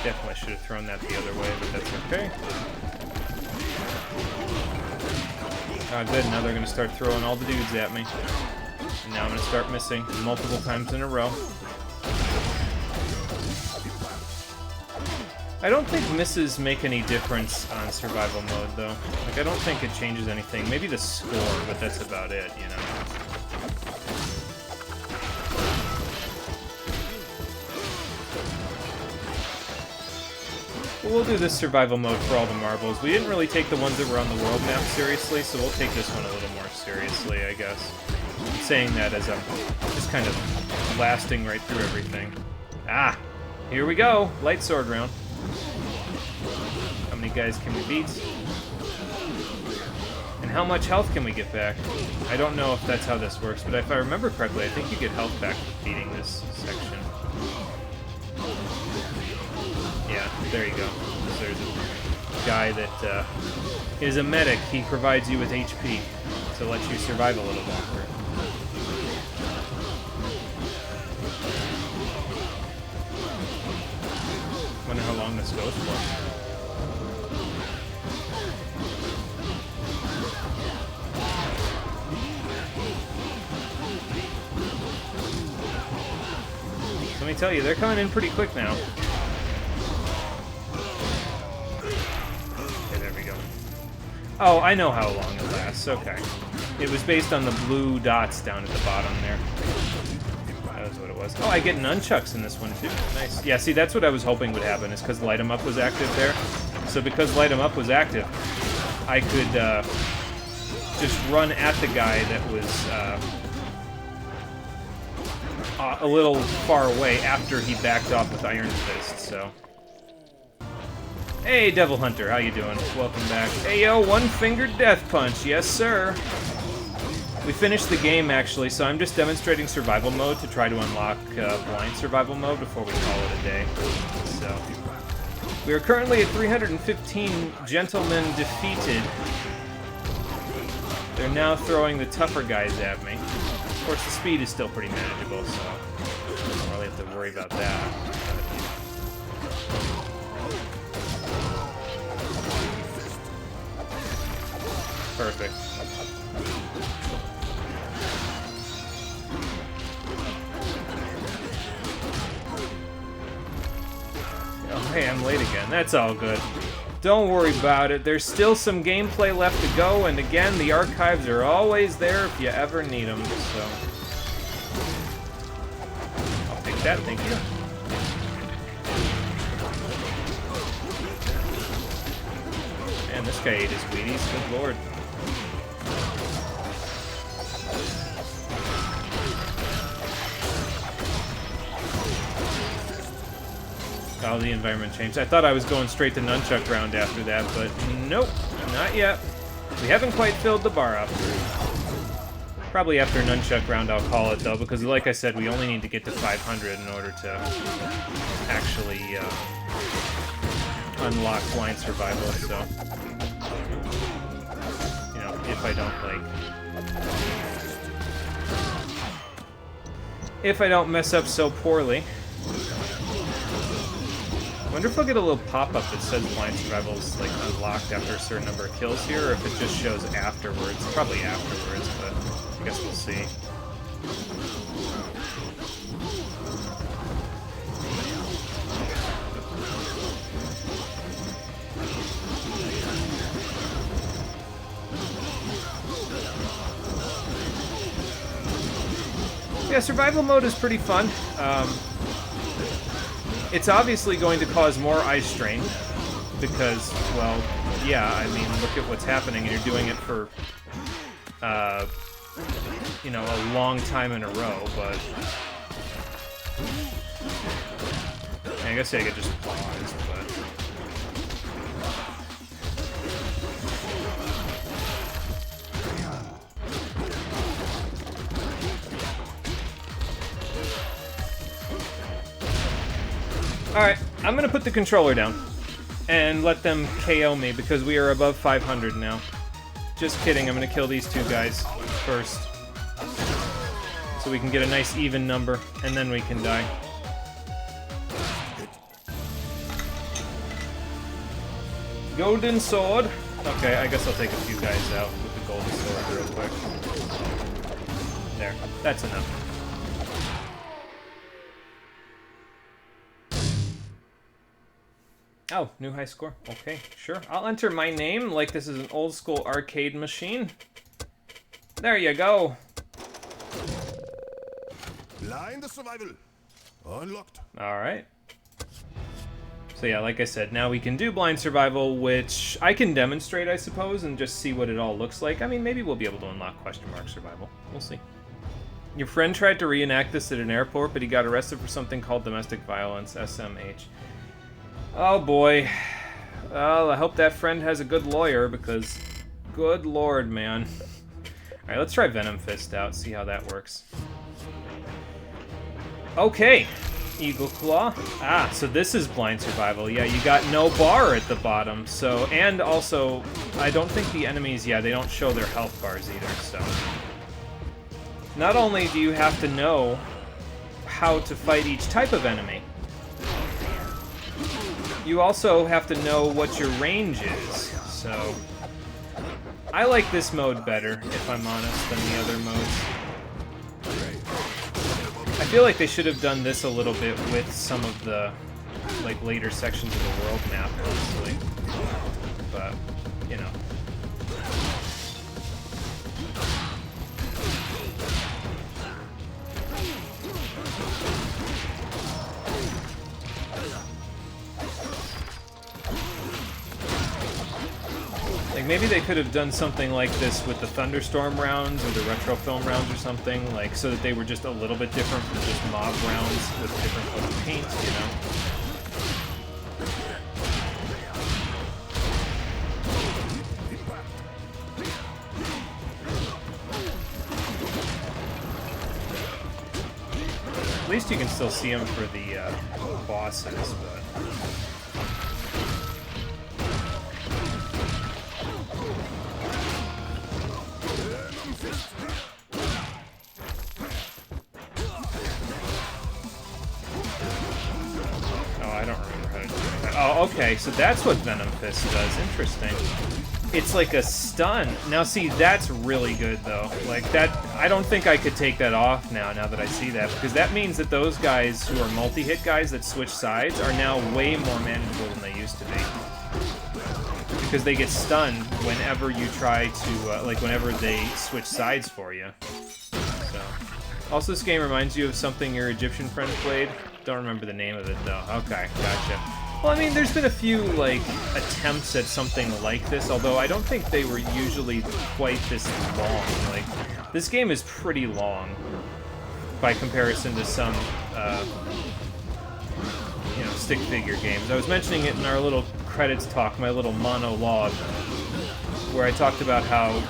Definitely should have thrown that the other way, but that's okay. Ah, good. Now they're going to start throwing all the dudes at me. And now I'm going to start missing multiple times in a row. I don't think misses make any difference on survival mode, though. Like, I don't think it changes anything. Maybe the score, but that's about it, you know? We'll do this survival mode for all the marbles. We didn't really take the ones that were on the world map seriously, so we'll take this one a little more seriously, I guess. I'm saying that as I'm just kind of blasting right through everything. Ah! Here we go! Light sword round. How many guys can we beat? And how much health can we get back? I don't know if that's how this works, but if I remember correctly, I think you get health back with beating this section. Yeah, there you go. There's a guy that is a medic. He provides you with HP to let you survive a little longer. Wonder how long this goes for. Let me tell you, they're coming in pretty quick now. Oh, I know how long it lasts. Okay. It was based on the blue dots down at the bottom there. That was what it was. Oh, I get nunchucks in this one, too. Nice. Yeah, see, that's what I was hoping would happen, is because Light 'em Up was active there. So because Light 'em Up was active, I could just run at the guy that was a little far away after he backed off with Iron Fist, so... Hey, Devil Hunter, how you doing? Welcome back. Hey, yo, one-fingered death punch. Yes, sir. We finished the game, actually, so I'm just demonstrating survival mode to try to unlock blind survival mode before we call it a day. So, we are currently at 315 gentlemen defeated. They're now throwing the tougher guys at me. Of course, the speed is still pretty manageable, so I don't really have to worry about that. Perfect. Oh, hey, I'm late again. That's all good. Don't worry about it. There's still some gameplay left to go, and again, the archives are always there if you ever need them, so... I'll take that, thank you. Man, this guy ate his Wheaties. Good lord. Oh, the environment changed. I thought I was going straight to nunchuck round after that, but nope, not yet. We haven't quite filled the bar up. Probably after nunchuck round I'll call it, though, because like I said, we only need to get to 500 in order to actually unlock blind survival, so... You know, if I don't, like... If I don't mess up so poorly. I wonder if I'll get a little pop-up that says blind survival is like unlocked after a certain number of kills here, or if it just shows afterwards. Probably afterwards, but I guess we'll see. Yeah, survival mode is pretty fun. It's obviously going to cause more eye strain because, well, yeah, I mean, look at what's happening, and you're doing it for, you know, a long time in a row, but... I guess I could just pause, but... Alright, I'm gonna put the controller down and let them KO me because we are above 500 now. Just kidding, I'm gonna kill these two guys first. So we can get a nice even number, and then we can die. Golden sword. Okay, I guess I'll take a few guys out with the golden sword real quick. There, that's enough. Oh, new high score. Okay, sure. I'll enter my name like this is an old school arcade machine. There you go. Blind survival. Unlocked. Alright. So yeah, like I said, now we can do blind survival, which I can demonstrate, I suppose, and just see what it all looks like. I mean, maybe we'll be able to unlock question mark survival. We'll see. Your friend tried to reenact this at an airport, but he got arrested for something called domestic violence, SMH. Oh boy. Well, I hope that friend has a good lawyer, because good lord, man. Alright, let's try Venom Fist out, see how that works. Okay. Eagle Claw. Ah, so this is blind survival. Yeah, you got no bar at the bottom, so... And also, I don't think the enemies, yeah, they don't show their health bars either, so... Not only do you have to know how to fight each type of enemy, you also have to know what your range is, so... I like this mode better, if I'm honest, than the other modes. I feel like they should have done this a little bit with some of the, like, later sections of the world map, honestly. But, you know. Like, maybe they could have done something like this with the Thunderstorm rounds or the Retro Film rounds or something, like, so that they were just a little bit different from just mob rounds with different color paint, you know? At least you can still see them for the bosses, but... Oh, okay, so that's what Venom Fist does. Interesting. It's like a stun. Now, see, that's really good, though. Like, that... I don't think I could take that off now that I see that, because that means that those guys who are multi-hit guys that switch sides are now way more manageable than they used to be. Because they get stunned whenever you try to, like, whenever they switch sides for you. So... Also, this game reminds you of something your Egyptian friend played. Don't remember the name of it, though. Okay, gotcha. Well, I mean, there's been a few, like, attempts at something like this, although I don't think they were usually quite this long. Like, this game is pretty long by comparison to some, you know, stick figure games. I was mentioning it in our little credits talk, my little monologue, where I talked about how,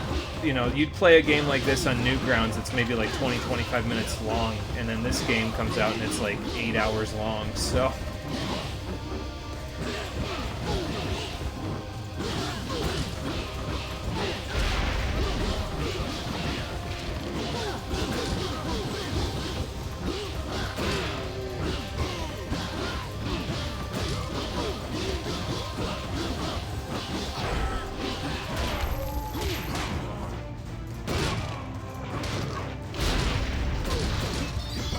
you know, you'd play a game like this on Newgrounds, it's maybe like 20-25 minutes long, and then this game comes out and it's like 8 hours long, so...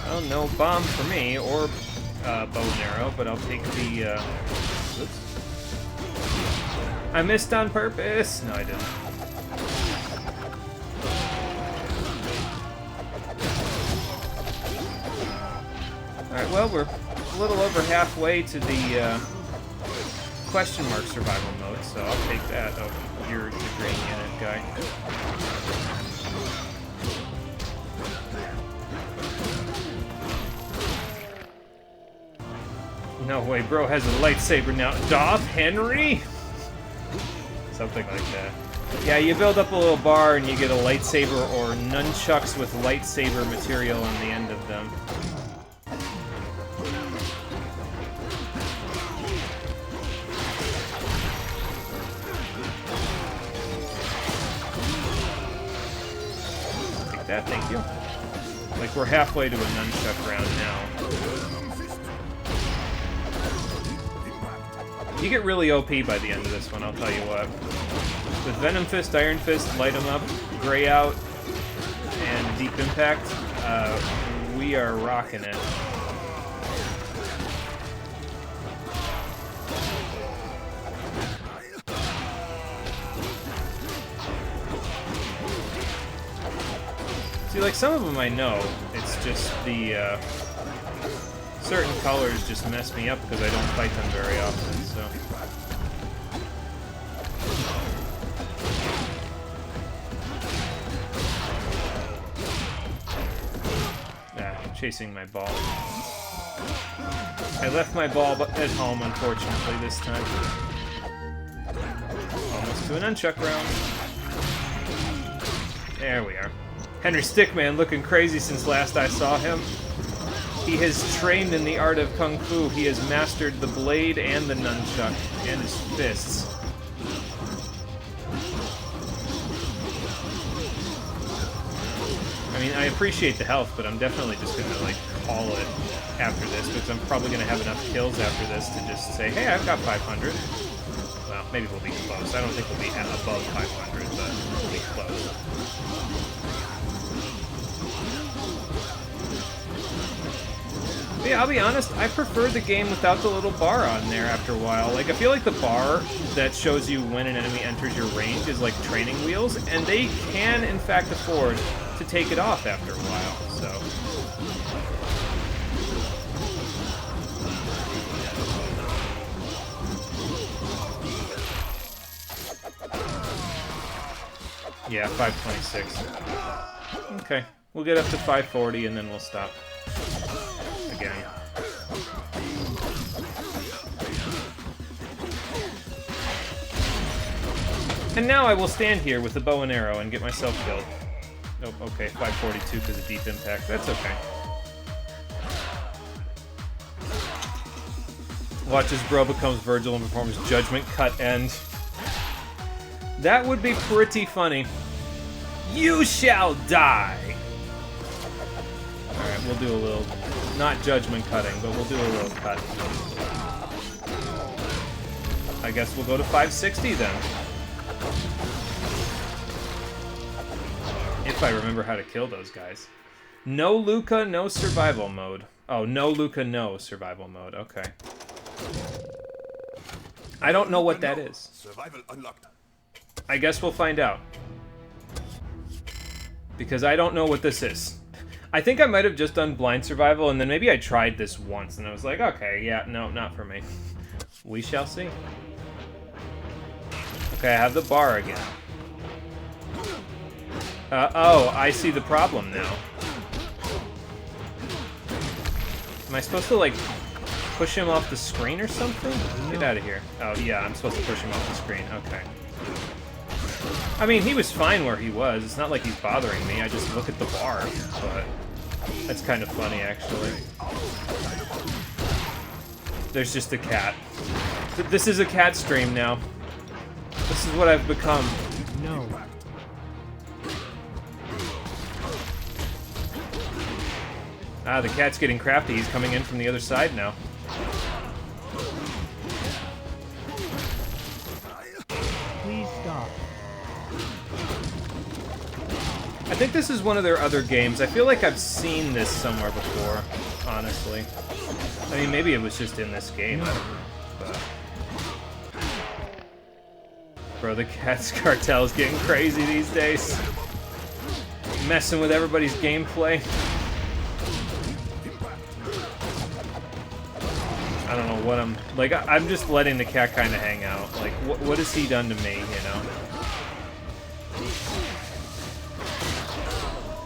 Well, no bomb for me, or bow and arrow, but I'll take the, oops. I missed on purpose! No, I didn't. Alright, well, we're a little over halfway to the, question mark survival mode, so I'll take that. Oh, you're the green unit guy. No way, bro has a lightsaber now. Darth Henry? Something like that. Yeah, you build up a little bar and you get a lightsaber or nunchucks with lightsaber material on the end of them. Take that, thank you. Like, we're halfway to a nunchuck round now. You get really OP by the end of this one, I'll tell you what. With Venom Fist, Iron Fist, Light 'em Up, Gray Out, and Deep Impact, we are rocking it. See, like, some of them I know, it's just the, certain colors just mess me up because I don't fight them very often, so... Chasing my ball. I left my ball at home, unfortunately, this time. Almost to an nunchuck round. There we are. Henry Stickman looking crazy since last I saw him. He has trained in the art of Kung Fu. He has mastered the blade and the nunchuck and his fists. I mean, I appreciate the health, but I'm definitely just gonna, like, call it after this, because I'm probably gonna have enough kills after this to just say, hey, I've got 500. Well, maybe we'll be close. I don't think we'll be above 500, but we'll be close. Yeah, I'll be honest, I prefer the game without the little bar on there after a while. Like, I feel like the bar that shows you when an enemy enters your range is like training wheels, and they can, in fact, afford to take it off after a while, so... Yeah, 526. Okay, we'll get up to 540 and then we'll stop. Again. And now I will stand here with the bow and arrow and get myself killed. Oh, okay, 542 because of Deep Impact. That's okay. Watch as bro becomes Virgil and performs Judgment Cut End. That would be pretty funny. You shall die! Alright, we'll do a little... Not judgment cutting, but we'll do a little cut. I guess we'll go to 560 then. If I remember how to kill those guys. No Luca, no survival mode. Oh, no Luca, no survival mode. Okay. I don't know what that is. Survival unlocked. I guess we'll find out. Because I don't know what this is. I think I might have just done blind survival, and then maybe I tried this once, and I was like, okay, yeah, no, not for me. We shall see. Okay, I have the bar again. Oh, I see the problem now. Am I supposed to, like, push him off the screen or something? Get out of here. Oh, yeah, I'm supposed to push him off the screen. Okay. I mean, he was fine where he was. It's not like he's bothering me. I just look at the bar, but that's kind of funny, actually. There's just a cat. This is a cat stream now. This is what I've become. No. Ah, the cat's getting crafty. He's coming in from the other side now. Please stop. I think this is one of their other games. I feel like I've seen this somewhere before, honestly. I mean, maybe it was just in this game. I don't know. But... Bro, the Cats Cartel is getting crazy these days. Messing with everybody's gameplay. I don't know what I'm... Like, I'm just letting the cat kind of hang out. Like, what has he done to me, you know?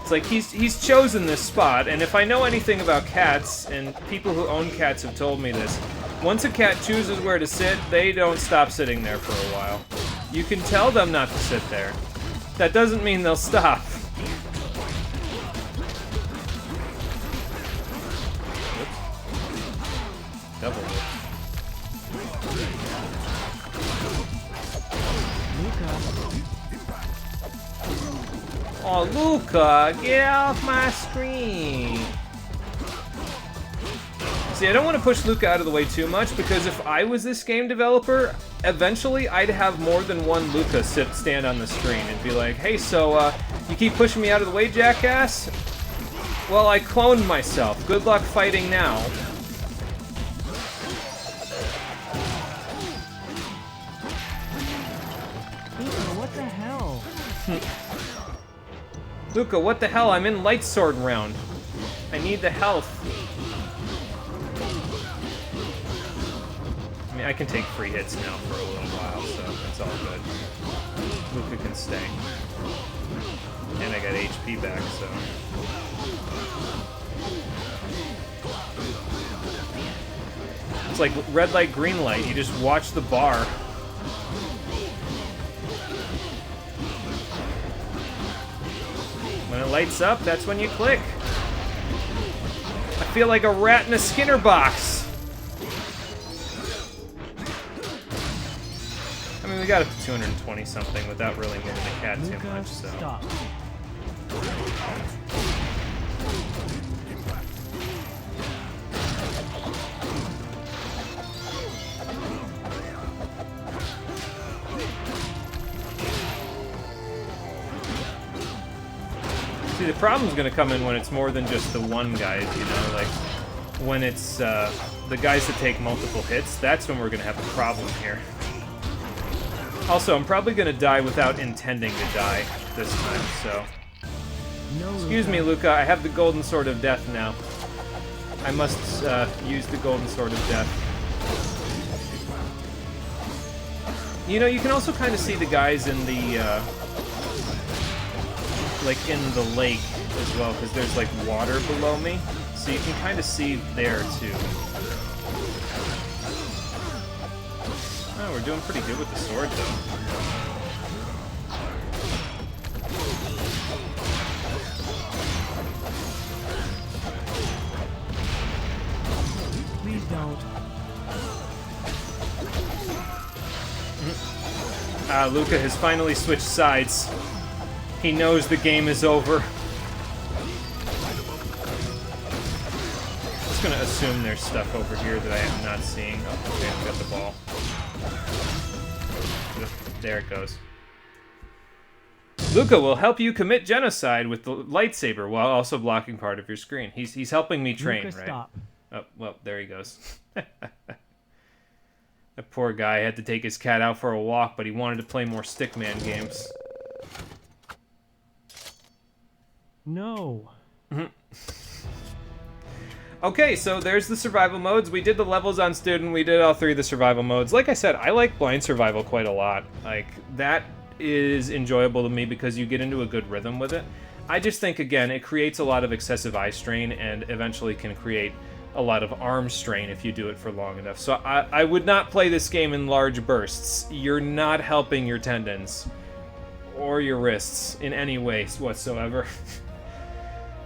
It's like, he's chosen this spot, and if I know anything about cats, and people who own cats have told me this, once a cat chooses where to sit, they don't stop sitting there for a while. You can tell them not to sit there. That doesn't mean they'll stop. Double whip. Oh, Luca, get off my screen. See, I don't want to push Luca out of the way too much, because if I was this game developer, eventually I'd have more than one Luca stand on the screen and be like, hey, so, you keep pushing me out of the way, jackass? Well, I cloned myself. Good luck fighting now. What the hell? Luca, what the hell? I'm in Light Sword round. I need the health. I mean, I can take free hits now for a little while, so that's all good. Luca can stay. And I got HP back, so... It's like red light, green light. You just watch the bar. When it lights up, that's when you click. I feel like a rat in a Skinner box. I mean, we got up to 220 something without really moving the cat too much, so. Stop. See, the problem's gonna come in when it's more than just the one guys, you know, like, when it's, the guys that take multiple hits, that's when we're gonna have a problem here. Also, I'm probably gonna die without intending to die this time, so... No, Excuse me, Luca, I have the Golden Sword of Death now. I must, use the Golden Sword of Death. You know, you can also kind of see the guys in the, like, in the lake as well, because there's, like, water below me. So you can kind of see there, too. Oh, we're doing pretty good with the sword, though. please don't. Luca has finally switched sides. He knows the game is over. Just gonna assume there's stuff over here that I am not seeing. Oh, okay, I've got the ball. There it goes. Luca will help you commit genocide with the lightsaber while also blocking part of your screen. He's helping me train, Luca, right? stop. Oh, well, there he goes. That poor guy had to take his cat out for a walk, but he wanted to play more Stickman games. No. Okay, so there's the survival modes. We did the levels on Student. We did all 3 of the survival modes. Like I said, I like blind survival quite a lot. Like, that is enjoyable to me because you get into a good rhythm with it. I just think, again, it creates a lot of excessive eye strain and eventually can create a lot of arm strain if you do it for long enough. So I would not play this game in large bursts. You're not helping your tendons or your wrists in any way whatsoever.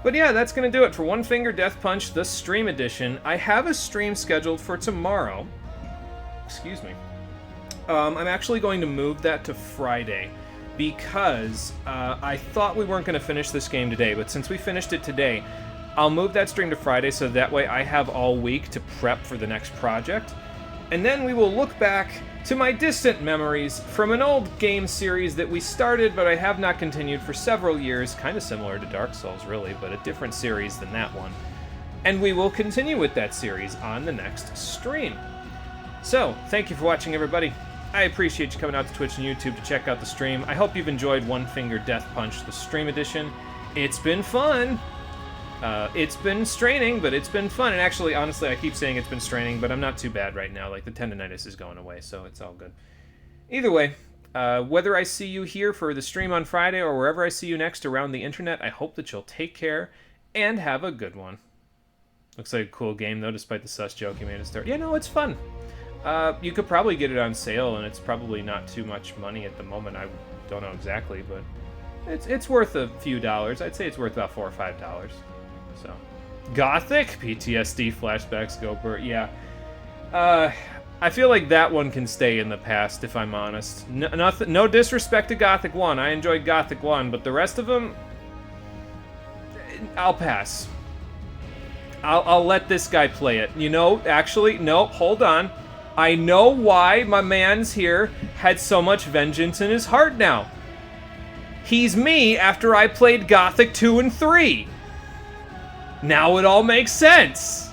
But yeah, that's going to do it for One Finger Death Punch, the Stream Edition. I have a stream scheduled for tomorrow. Excuse me. I'm actually going to move that to Friday because I thought we weren't going to finish this game today, but since we finished it today, I'll move that stream to Friday so that way I have all week to prep for the next project. And then we will look back to my distant memories from an old game series that we started but I have not continued for several years, kind of similar to Dark Souls really, but a different series than that one. And we will continue with that series on the next stream. So, thank you for watching, everybody. I appreciate you coming out to Twitch and YouTube to check out the stream. I hope you've enjoyed One Finger Death Punch, the Stream Edition. It's been fun! It's been straining, but it's been fun. And actually, honestly, I keep saying it's been straining, but I'm not too bad right now. Like, the tendonitis is going away, so it's all good. Either way, whether I see you here for the stream on Friday or wherever I see you next around the internet, I hope that you'll take care and have a good one. Looks like a cool game, though, despite the sus joke you made at the start. Yeah, no, it's fun. You could probably get it on sale, and it's probably not too much money at the moment. I don't know exactly, but it's worth a few dollars. I'd say it's worth about $4 or $5. So, Gothic PTSD flashbacks go Bert. Yeah, I feel like that one can stay in the past if I'm honest. No disrespect to Gothic 1. I enjoyed Gothic 1, but the rest of them, I'll pass. I'll let this guy play it. You know, actually, no, hold on. I know why my man's here had so much vengeance in his heart now. He's me after I played Gothic 2 and 3. Now it all makes sense!